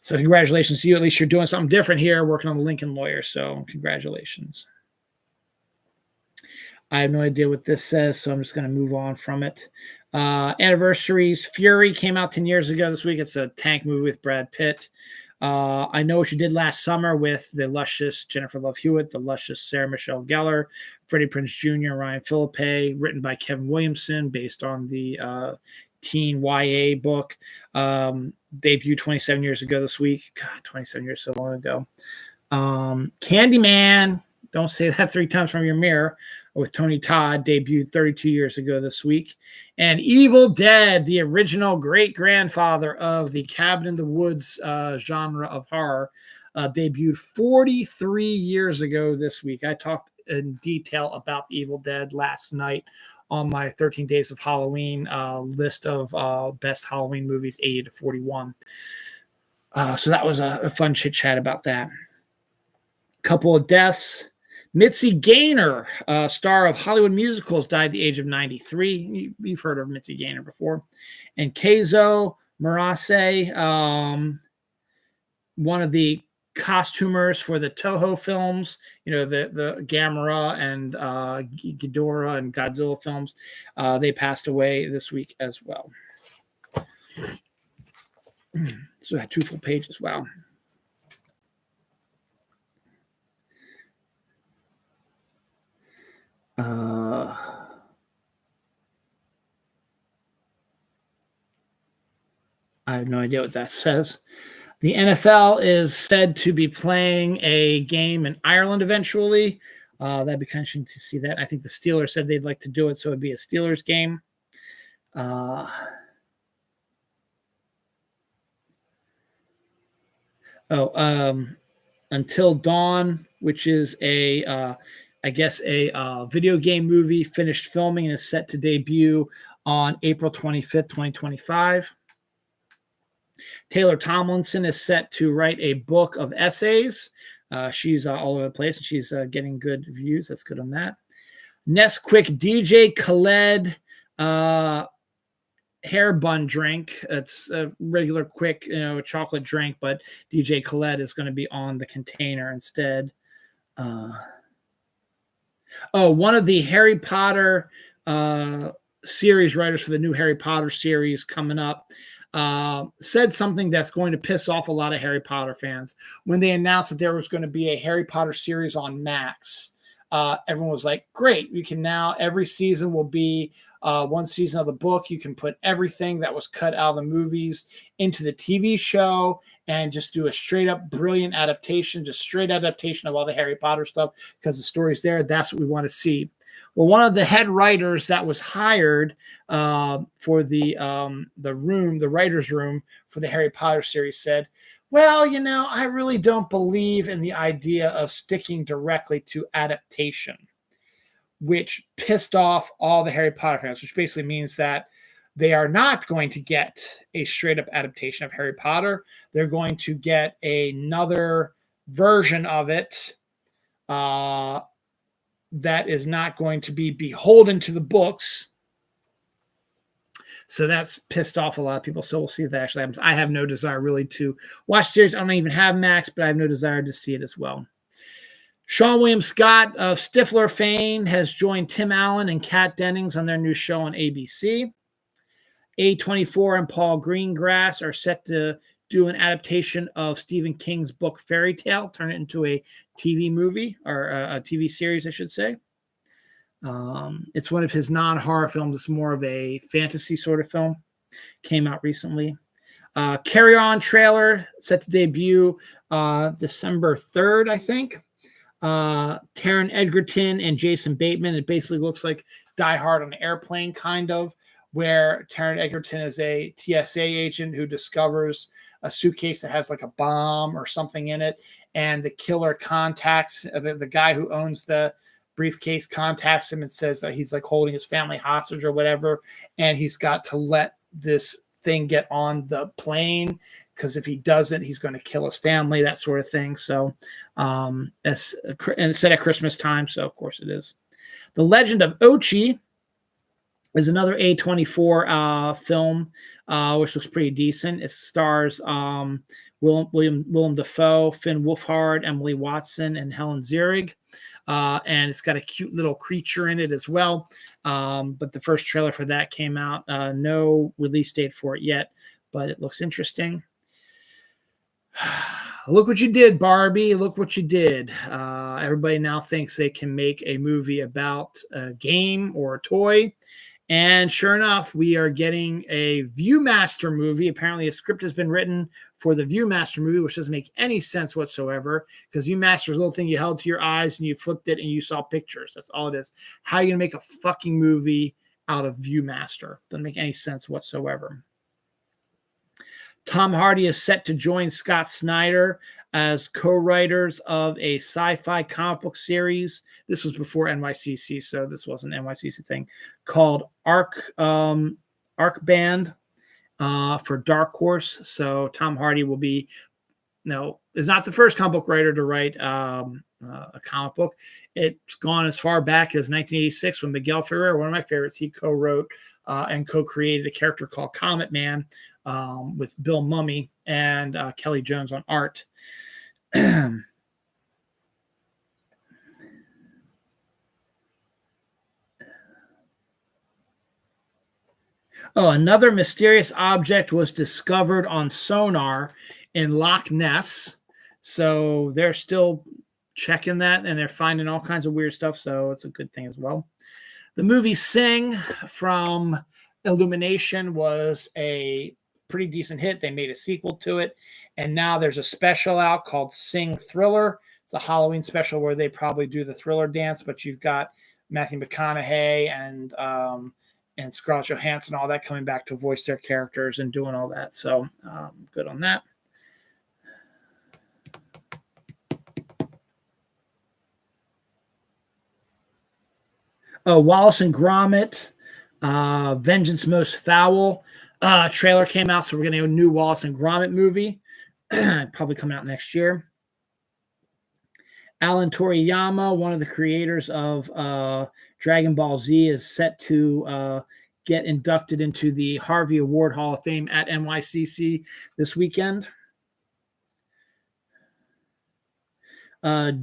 So congratulations to you. At least you're doing something different here, working on the Lincoln Lawyer. So congratulations. I have no idea what this says, so I'm just going to move on from it. Anniversaries. Fury came out 10 years ago this week. It's a tank movie with Brad Pitt. I Know What You Did Last Summer with the luscious Jennifer Love Hewitt, the luscious Sarah Michelle Gellar, Freddie Prinze Jr., Ryan Philippe, written by Kevin Williamson, based on the teen YA book. Debuted 27 years ago this week. God, 27 years, so long ago. Candyman, don't say that 3 times from your mirror, with Tony Todd, debuted 32 years ago this week. And Evil Dead, the original great-grandfather of the Cabin in the Woods genre of horror, debuted 43 years ago this week. I talked in detail about Evil Dead last night on my 13 Days of Halloween list of best Halloween movies, 80 to 41. So that was a fun chit-chat about that. Couple of deaths. Mitzi Gaynor, star of Hollywood musicals, died at the age of 93. You've heard of Mitzi Gaynor before. And Keizo Murase, one of the costumers for the Toho films, the Gamera and Ghidorah and Godzilla films, they passed away this week as well. So that 2 full pages. Wow. I have no idea what that says. The NFL is said to be playing a game in Ireland eventually. That'd be kind of interesting to see that. I think the Steelers said they'd like to do it, so it'd be a Steelers game. Until Dawn, which is I guess a video game movie, finished filming and is set to debut on April 25th, 2025. Taylor Tomlinson is set to write a book of essays. She's all over the place, and she's getting good reviews. That's good on that. Nesquik DJ Khaled hair bun drink. It's a regular quick, chocolate drink, but DJ Khaled is going to be on the container instead. One of the Harry Potter series writers for the new Harry Potter series coming up said something that's going to piss off a lot of Harry Potter fans. When they announced that there was going to be a Harry Potter series on Max, everyone was like, great, we can now, every season will be one season of the book. You can put everything that was cut out of the movies into the TV show and just do a straight up brilliant adaptation, just straight adaptation of all the Harry Potter stuff because the story's there. That's what we want to see. Well, one of the head writers that was hired for the writer's room for the Harry Potter series said, well, I really don't believe in the idea of sticking directly to adaptation, which pissed off all the Harry Potter fans, which basically means that they are not going to get a straight up adaptation of Harry Potter. They're going to get another version of it that is not going to be beholden to the books. So that's pissed off a lot of people. So we'll see if that actually happens. I have no desire really to watch the series. I don't even have Max, but I have no desire to see it as well. Sean William Scott of Stifler fame has joined Tim Allen and Kat Dennings on their new show on ABC. A24 and Paul Greengrass are set to do an adaptation of Stephen King's book Fairy Tale, turn it into a TV movie, or a TV series, I should say. It's one of his non-horror films. It's more of a fantasy sort of film. Came out recently. Carry On trailer set to debut December 3rd, I think. Taron Egerton and Jason Bateman. It basically looks like Die Hard on an airplane, kind of, where Taron Egerton is a TSA agent who discovers a suitcase that has like a bomb or something in it, and the killer contacts the guy who owns the briefcase, contacts him and says that he's like holding his family hostage or whatever, and he's got to let this thing get on the plane, because if he doesn't, he's going to kill his family, that sort of thing. So and it's set at Christmas time, so of course it is. The Legend of Ochi is another A24 film, which looks pretty decent. It stars Willem Dafoe, Finn Wolfhard, Emily Watson, and Helen Zierig. And it's got a cute little creature in it as well. But the first trailer for that came out. No release date for it yet, but it looks interesting. Look what you did, Barbie. Look what you did. Everybody now thinks they can make a movie about a game or a toy. And sure enough, we are getting a Viewmaster movie. Apparently, a script has been written for the Viewmaster movie, which doesn't make any sense whatsoever, because Viewmaster is a little thing you held to your eyes and you flipped it and you saw pictures. That's all it is. How are you going to make a fucking movie out of Viewmaster? Doesn't make any sense whatsoever. Tom Hardy is set to join Scott Snyder as co-writers of a sci-fi comic book series. This was before NYCC, so this wasn't an NYCC thing, called Arc Band for Dark Horse. So Tom Hardy will be, is not the first comic book writer to write a comic book. It's gone as far back as 1986 when Miguel Ferrer, one of my favorites, he co-wrote and co-created a character called Comet Man with Bill Mumy and Kelly Jones on art. Another mysterious object was discovered on sonar in Loch Ness. So they're still checking that, and they're finding all kinds of weird stuff. So it's a good thing as well. The movie Sing from Illumination was a pretty decent hit. They made a sequel to it, and now there's a special out called Sing Thriller. It's a Halloween special where they probably do the Thriller dance, but you've got Matthew McConaughey and Scarlett Johansson, all that coming back to voice their characters and doing all that. So good on that. Wallace and Gromit, Vengeance Most Foul trailer came out, so we're getting a new Wallace and Gromit movie, probably coming out next year. Alan Toriyama, one of the creators of Dragon Ball Z, is set to get inducted into the Harvey Award Hall of Fame at NYCC this weekend.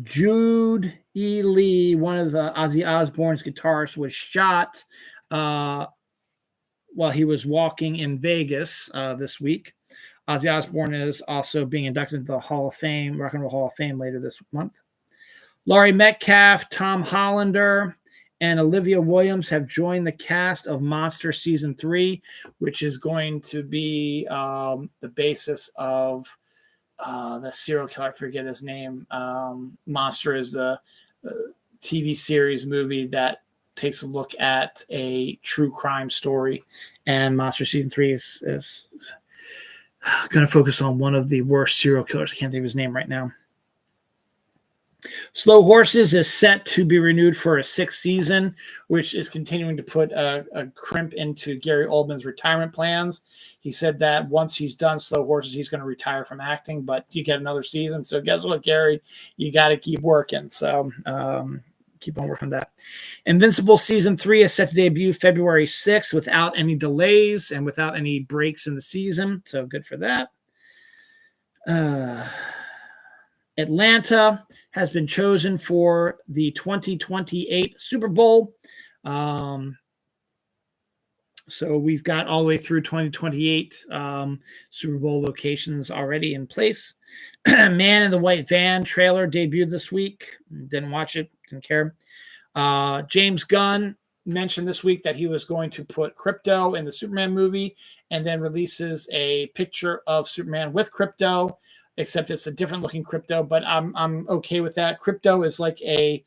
Jude E. Lee, one of the Ozzy Osbourne's guitarists, was shot while he was walking in Vegas this week. Ozzy Osbourne is also being inducted into the Hall of Fame, Rock and Roll Hall of Fame later this month. Laurie Metcalf, Tom Hollander, and Olivia Williams have joined the cast of Monster Season 3, which is going to be the basis of the serial killer. I forget his name. Monster is the TV series movie that takes a look at a true crime story. And Monster Season 3 is going to focus on one of the worst serial killers. I can't think of his name right now. Slow Horses is set to be renewed for a 6th season, which is continuing to put a crimp into Gary Oldman's retirement plans. He said that once he's done Slow Horses, he's going to retire from acting, but you get another season. So guess what, Gary? You got to keep working. So keep on working on that. Invincible Season 3 is set to debut February 6th without any delays and without any breaks in the season. So good for that. Atlanta has been chosen for the 2028 Super Bowl. So we've got all the way through 2028 Super Bowl locations already in place. Man in the White Van trailer debuted this week. Didn't watch it. Didn't care. James Gunn mentioned this week that he was going to put Krypto in the Superman movie and then releases a picture of Superman with Krypto, except it's a different looking Krypto, but I'm okay with that. Krypto is like a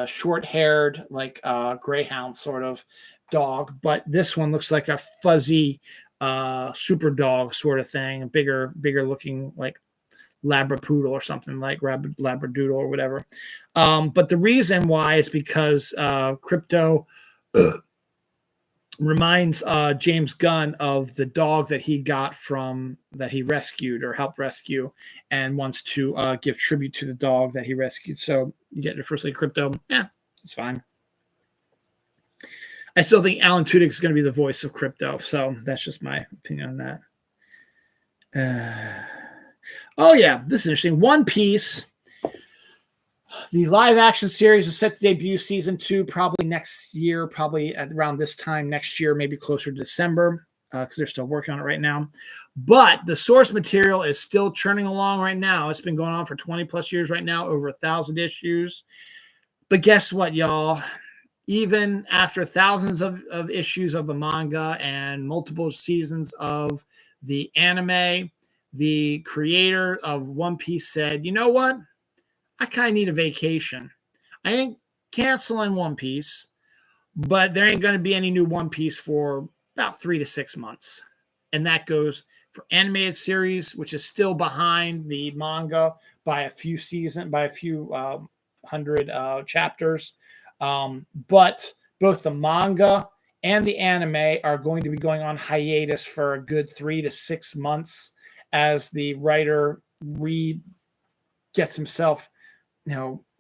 short-haired, like greyhound sort of dog, but this one looks like a fuzzy super dog sort of thing, a bigger looking like Labrapoodle or something, like Labradoodle or whatever. But the reason why is because Krypto reminds James Gunn of the dog that he got that he rescued or helped rescue, and wants to give tribute to the dog that he rescued. So you get your first lead Krypto. Yeah, it's fine. I still think Alan Tudyk is going to be the voice of Krypto, so that's just my opinion on that. Oh yeah, this is interesting. One Piece. The live action series is set to debut season 2 probably next year, probably at around this time next year, maybe closer to December, because they're still working on it right now. But the source material is still churning along right now. It's been going on for 20 plus years right now, over 1,000 issues. But guess what, y'all? Even after thousands of issues of the manga and multiple seasons of the anime, the creator of One Piece said, you know what? I kind of need a vacation. I ain't canceling One Piece, but there ain't going to be any new One Piece for about 3 to 6 months. And that goes for animated series, which is still behind the manga by a few hundred chapters. But both the manga and the anime are going to be going on hiatus for a good 3 to 6 months as the writer gets himself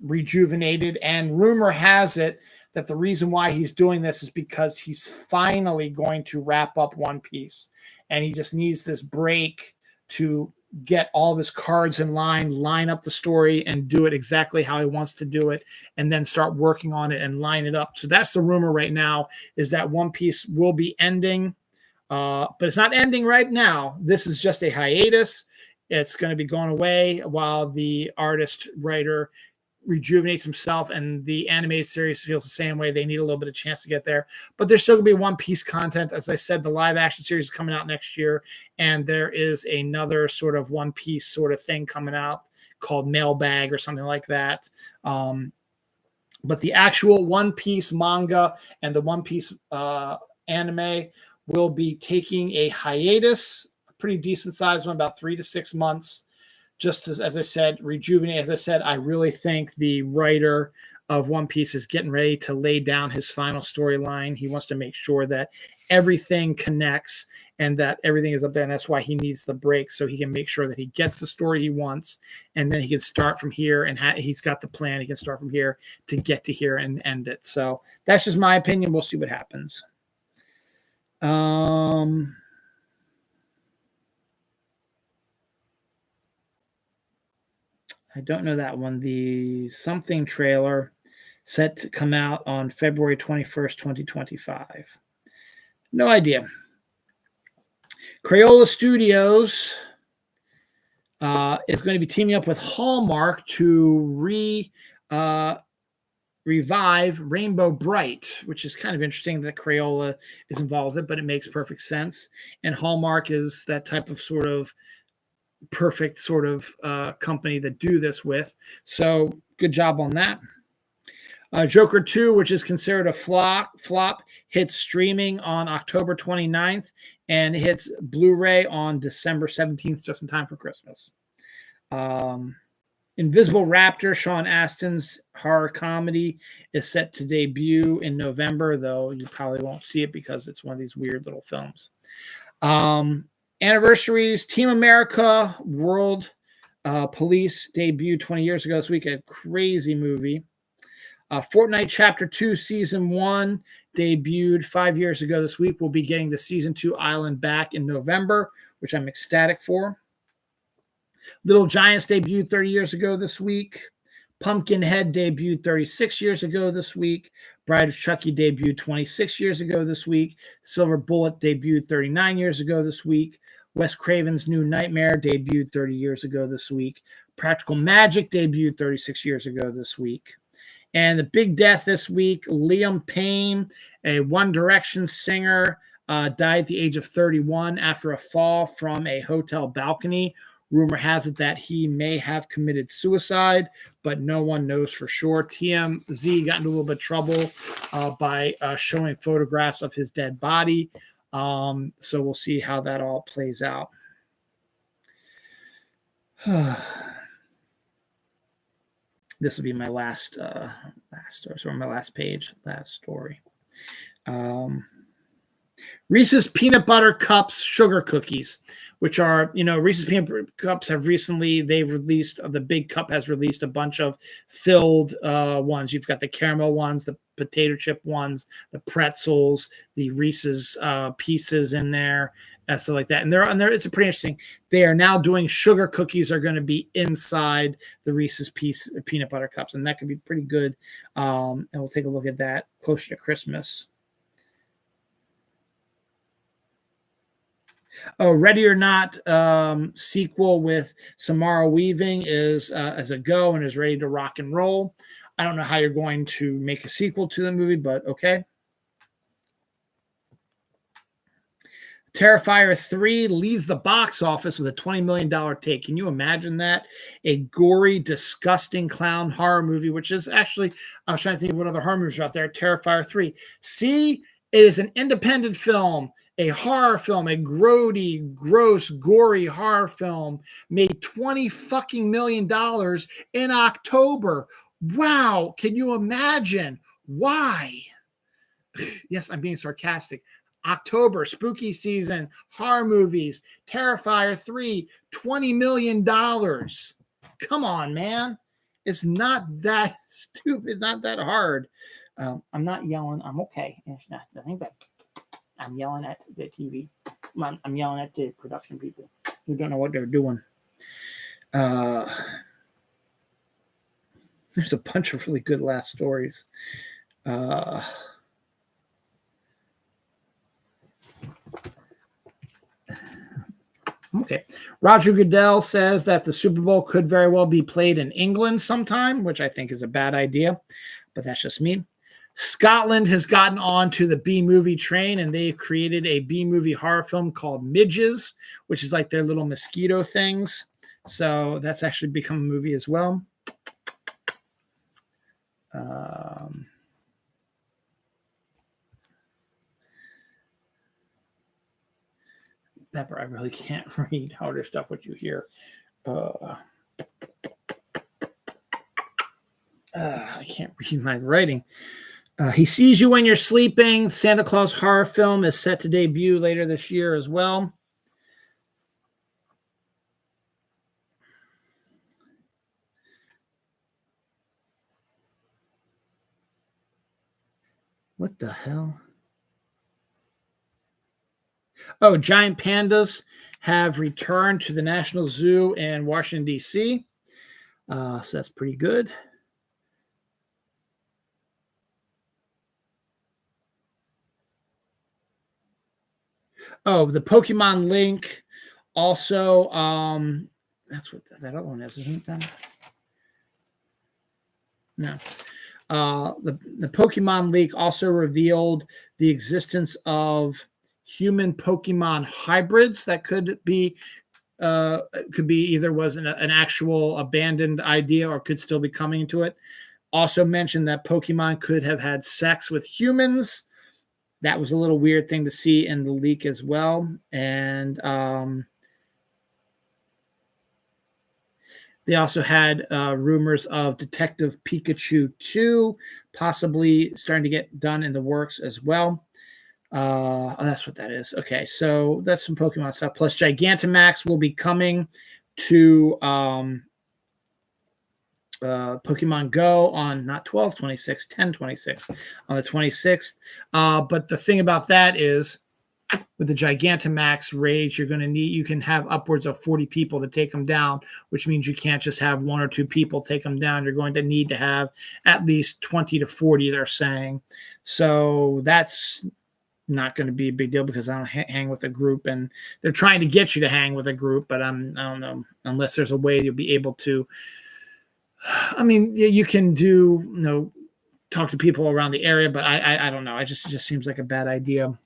rejuvenated. And rumor has it that the reason why he's doing this is because he's finally going to wrap up One Piece, and he just needs this break to get all of his cards in line up the story and do it exactly how he wants to do it, and then start working on it and line it up. So that's the rumor right now, is that One Piece will be ending, but it's not ending right now. This is just a hiatus. It's going to be going away while the artist writer rejuvenates himself, and the animated series feels the same way. They need a little bit of chance to get there, but there's still gonna be One Piece content. As I said, the live action series is coming out next year, and there is another sort of One Piece sort of thing coming out called Mailbag or something like that. But the actual One Piece manga and the One Piece anime will be taking a hiatus, a pretty decent sized one, about 3 to 6 months. Just as I said, rejuvenate. As I said, I really think the writer of One Piece is getting ready to lay down his final storyline. He wants to make sure that everything connects and that everything is up there. And that's why he needs the break, so he can make sure that he gets the story he wants. And then he can start from here, and he's got the plan. He can start from here to get to here and end it. So that's just my opinion. We'll see what happens. I don't know that one. The Something trailer set to come out on February 21st, 2025. No idea. Crayola Studios is going to be teaming up with Hallmark to revive Rainbow Bright, which is kind of interesting that Crayola is involved in it, but it makes perfect sense. And Hallmark is that type of sort of perfect sort of company that do this with. So good job on that. Joker 2, which is considered a flop, hits streaming on October 29th and hits Blu-ray on December 17th, just in time for Christmas. Invisible Raptor, Sean Astin's horror comedy, is set to debut in November, though you probably won't see it because it's one of these weird little films. Anniversaries, Team America World Police debuted 20 years ago this week, a crazy movie. Fortnite Chapter 2 Season 1 debuted 5 years ago this week. We'll be getting the Season 2 Island back in November, which I'm ecstatic for. Little Giants debuted 30 years ago this week. Pumpkinhead debuted 36 years ago this week. Bride of Chucky debuted 26 years ago this week. Silver Bullet debuted 39 years ago this week. Wes Craven's New Nightmare debuted 30 years ago this week. Practical Magic debuted 36 years ago this week. And the big death this week, Liam Payne, a One Direction singer, died at the age of 31 after a fall from a hotel balcony. Rumor has it that he may have committed suicide, but no one knows for sure. TMZ got into a little bit of trouble by showing photographs of his dead body. So we'll see how that all plays out. This will be my last story. So my last page, last story. Reese's Peanut Butter Cups Sugar Cookies, which are, Reese's Peanut Butter Cups they've released, the big cup has released a bunch of filled ones. You've got the caramel ones, the potato chip ones, the pretzels, the Reese's pieces in there, and stuff like that. And they're it's pretty interesting. They are now doing sugar cookies are going to be inside the Reese's Peanut Butter Cups, and that could be pretty good. And we'll take a look at that closer to Christmas. Ready or Not sequel with Samara Weaving is as a go and is ready to rock and roll. I don't know how you're going to make a sequel to the movie, but okay. Terrifier 3 leads the box office with a $20 million take. Can you imagine that? A gory, disgusting clown horror movie, which is actually, I was trying to think of what other horror movies are out there. Terrifier 3. See, it is an independent film, a horror film, a grody, gross, gory horror film, made $20 fucking million in October. Wow. Can you imagine? Why? Yes, I'm being sarcastic. October, spooky season, horror movies, Terrifier 3, $20 million. Come on, man. It's not that stupid. It's not that hard. I'm not yelling. I'm okay. It's not nothing bad. I'm yelling at the TV. I'm yelling at the production people who don't know what they're doing. There's a bunch of really good last stories. Okay. Roger Goodell says that the Super Bowl could very well be played in England sometime, which I think is a bad idea, but that's just me. Scotland has gotten on to the B movie train, and they've created a B movie horror film called Midges, which is like their little mosquito things. So that's actually become a movie as well. Pepper, I really can't read harder stuff what you hear. I can't read my writing. He Sees You When You're Sleeping. Santa Claus horror film is set to debut later this year as well. What the hell? Oh, giant pandas have returned to the National Zoo in Washington, D.C. So that's pretty good. Oh, the Pokemon Link also, that's what that other one is, isn't that? No. The Pokemon League also revealed the existence of human Pokemon hybrids that could be either was an actual abandoned idea or could still be coming into it. Also mentioned that Pokemon could have had sex with humans. That was a little weird thing to see in the leak as well. And they also had rumors of Detective Pikachu 2 possibly starting to get done in the works as well. That's what that is. Okay, so that's some Pokemon stuff. Plus, Gigantamax will be coming to Pokemon Go on not 12/26, 10/26 on the 26th. But the thing about that is, with the Gigantamax raids, you can have upwards of 40 people to take them down, which means you can't just have one or two people take them down. You're going to need to have at least 20 to 40, they're saying. So that's not going to be a big deal because I don't hang with a group, and they're trying to get you to hang with a group, but I don't know, unless there's a way you'll be able to. I mean, you can talk to people around the area, but I don't know. It just seems like a bad idea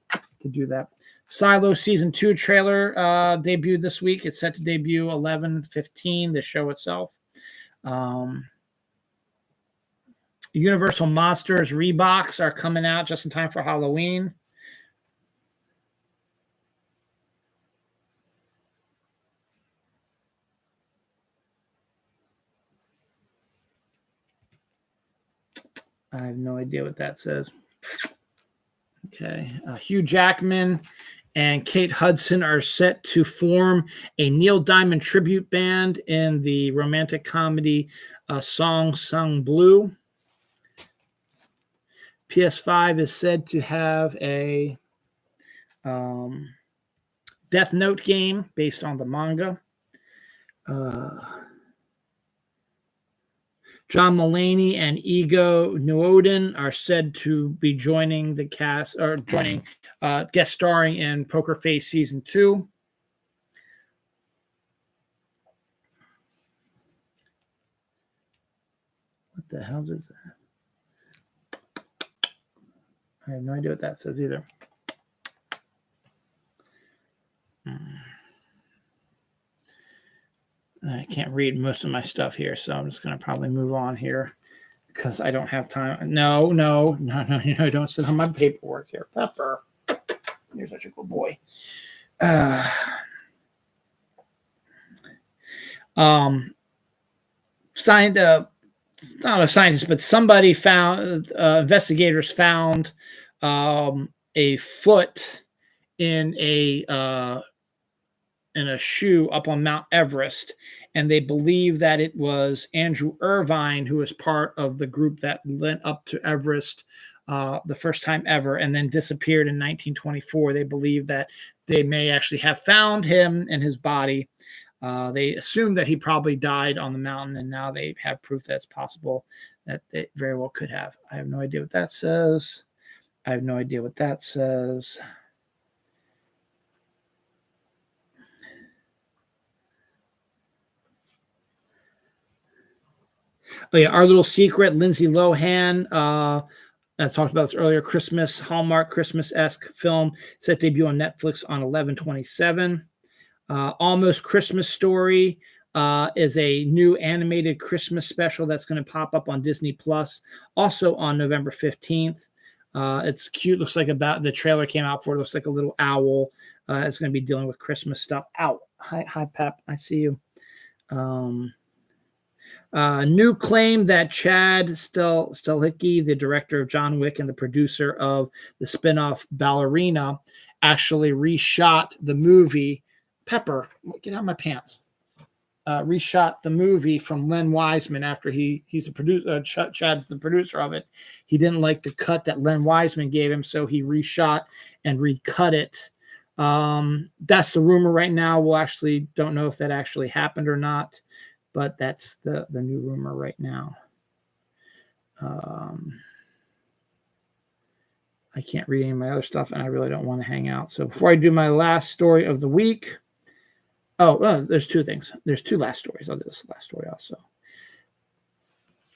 to do that. Silo Season 2 trailer debuted this week. It's set to debut 11/15, the show itself. Universal Monsters Reeboks are coming out just in time for Halloween. I have no idea what that says. Okay. Hugh Jackman and Kate Hudson are set to form a Neil Diamond tribute band in the romantic comedy Song Sung Blue. PS5 is said to have a Death Note game based on the manga. John Mulaney and Ego Nwodim are said to be joining the cast or guest starring in Poker Face Season 2. What the hell is that? I have no idea what that says either. I can't read most of my stuff here, so I'm just going to probably move on here because I don't have time. No, don't sit on my paperwork here, Pepper. You're such a good boy. Not a scientist, but somebody found, investigators found a foot in a shoe up on Mount Everest, and they believe that it was Andrew Irvine, who was part of the group that went up to Everest the first time ever and then disappeared in 1924. They believe that they may actually have found him and his body. They assume that he probably died on the mountain, and now they have proof that it's possible that it very well could have. I have no idea what that says. Oh yeah, Our Little Secret, Lindsay Lohan. I talked about this earlier. Christmas Hallmark Christmas-esque film set debut on Netflix on 11/27. Almost Christmas Story is a new animated Christmas special that's going to pop up on Disney Plus, also on November 15th. It's cute. Looks like the trailer came out for it. Looks like a little owl. It's going to be dealing with Christmas stuff. Ow. Hi, Pep. I see you. New claim that Chad Stahelski, the director of John Wick and the producer of the spinoff Ballerina, actually reshot the movie. Pepper, get out of my pants. Reshot the movie from Len Wiseman after he's the producer. Chad's the producer of it. He didn't like the cut that Len Wiseman gave him, so he reshot and recut it. That's the rumor right now. We'll actually don't know if that actually happened or not, but that's the new rumor right now. I can't read any of my other stuff, and I really don't want to hang out. So before I do my last story of the week. There's two things. There's two last stories. I'll do this last story also.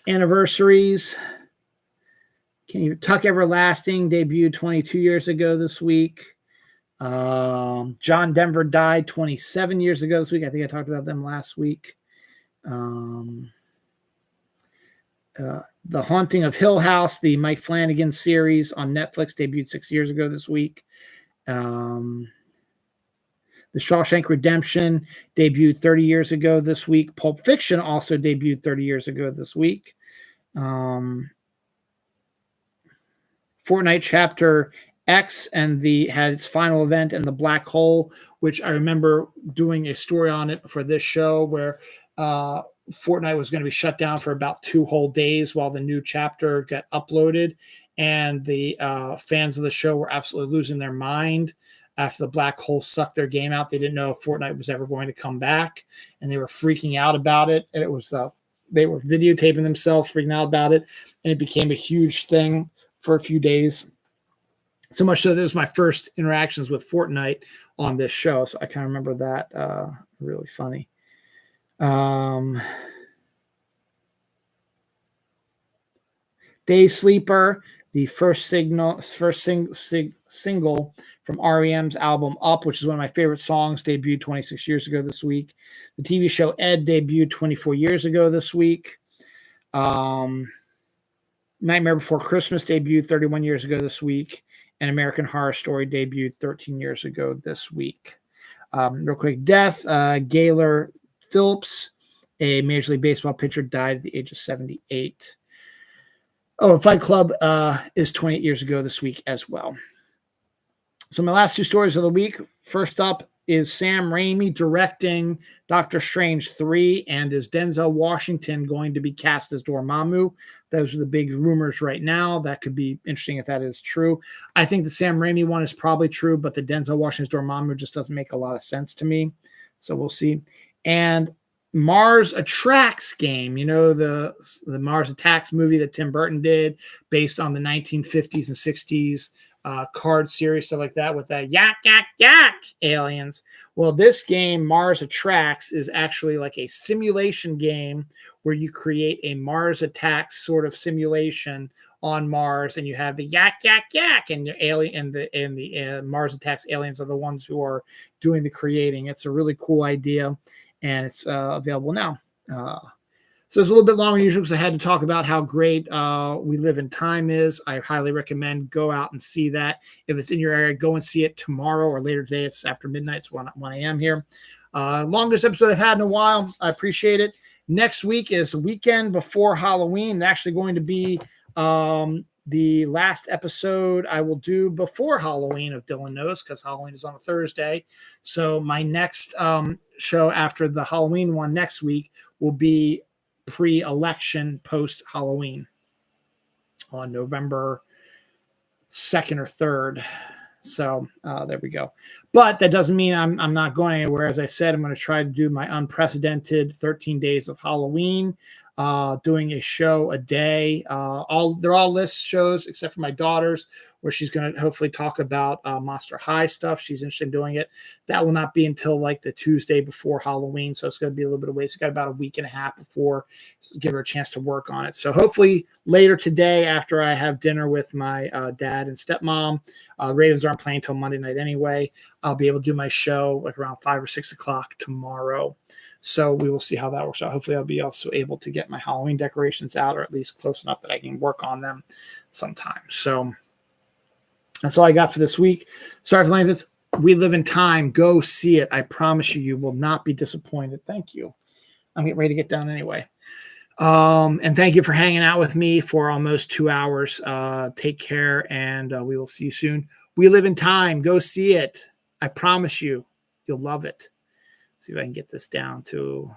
Anniversaries. Tuck Everlasting debuted 22 years ago this week. John Denver died 27 years ago this week. I think I talked about them last week. The Haunting of Hill House, the Mike Flanagan series on Netflix, debuted 6 years ago this week. The Shawshank Redemption debuted 30 years ago this week. Pulp Fiction also debuted 30 years ago this week. Fortnite Chapter X had its final event in the Black Hole, which I remember doing a story on it for this show where Fortnite was going to be shut down for about 2 whole days while the new chapter got uploaded. And the fans of the show were absolutely losing their mind. After the Black Hole sucked their game out, they didn't know if Fortnite was ever going to come back, and they were freaking out about it. And it was they were videotaping themselves, freaking out about it, and it became a huge thing for a few days. So much so that it was my first interactions with Fortnite on this show, so I kind of remember that. Really funny. Day Sleeper, the first single from REM's album Up, which is one of my favorite songs, debuted 26 years ago this week. The TV show Ed debuted 24 years ago this week. Nightmare Before Christmas debuted 31 years ago this week. And American Horror Story debuted 13 years ago this week. Real quick death, Gaylor Phillips, a Major League Baseball pitcher, died at the age of 78. Fight Club is 28 years ago this week as well. So my last two stories of the week. First up is Sam Raimi directing Doctor Strange 3, and is Denzel Washington going to be cast as Dormammu? Those are the big rumors right now. That could be interesting if that is true. I think the Sam Raimi one is probably true, but the Denzel Washington's Dormammu just doesn't make a lot of sense to me. So we'll see. And Mars Attacks game, the Mars Attacks movie that Tim Burton did based on the 1950s and 60s card series, stuff like that, with that yak aliens. Well, this game, Mars Attacks, is actually like a simulation game where you create a Mars Attacks sort of simulation on Mars, and you have the yak, and the alien and the Mars Attacks aliens are the ones who are doing the creating. It's a really cool idea. And it's available now. So it's a little bit longer than usual because I had to talk about how great We Live in Time is. I highly recommend go out and see that. If it's in your area, go and see it tomorrow or later today. It's after midnight. It's 1 a.m. here. Longest episode I've had in a while. I appreciate it. Next week is the weekend before Halloween. It's actually going to be the last episode I will do before Halloween of Dylan Knows, because Halloween is on a Thursday. So my next show after the Halloween one next week will be pre-election, post-Halloween on November 2nd or 3rd. So there we go. But that doesn't mean I'm not going anywhere. As I said, I'm going to try to do my unprecedented 13 days of Halloween, doing a show a day. They're all list shows except for my daughter's, where she's going to hopefully talk about Monster High stuff. She's interested in doing it. That will not be until like the Tuesday before Halloween. So it's going to be a little bit of ways. It's got about a week and a half before, give her a chance to work on it. So hopefully later today, after I have dinner with my dad and stepmom, Ravens aren't playing until Monday night anyway. I'll be able to do my show like around 5 or 6 o'clock tomorrow. So we will see how that works out. Hopefully I'll be also able to get my Halloween decorations out, or at least close enough that I can work on them sometime. So that's all I got for this week. Sorry for this. We Live in Time. Go see it. I promise you, you will not be disappointed. Thank you. I'm getting ready to get down anyway. And thank you for hanging out with me for almost 2 hours. Take care, and we will see you soon. We Live in Time. Go see it. I promise you, you'll love it. See if I can get this down to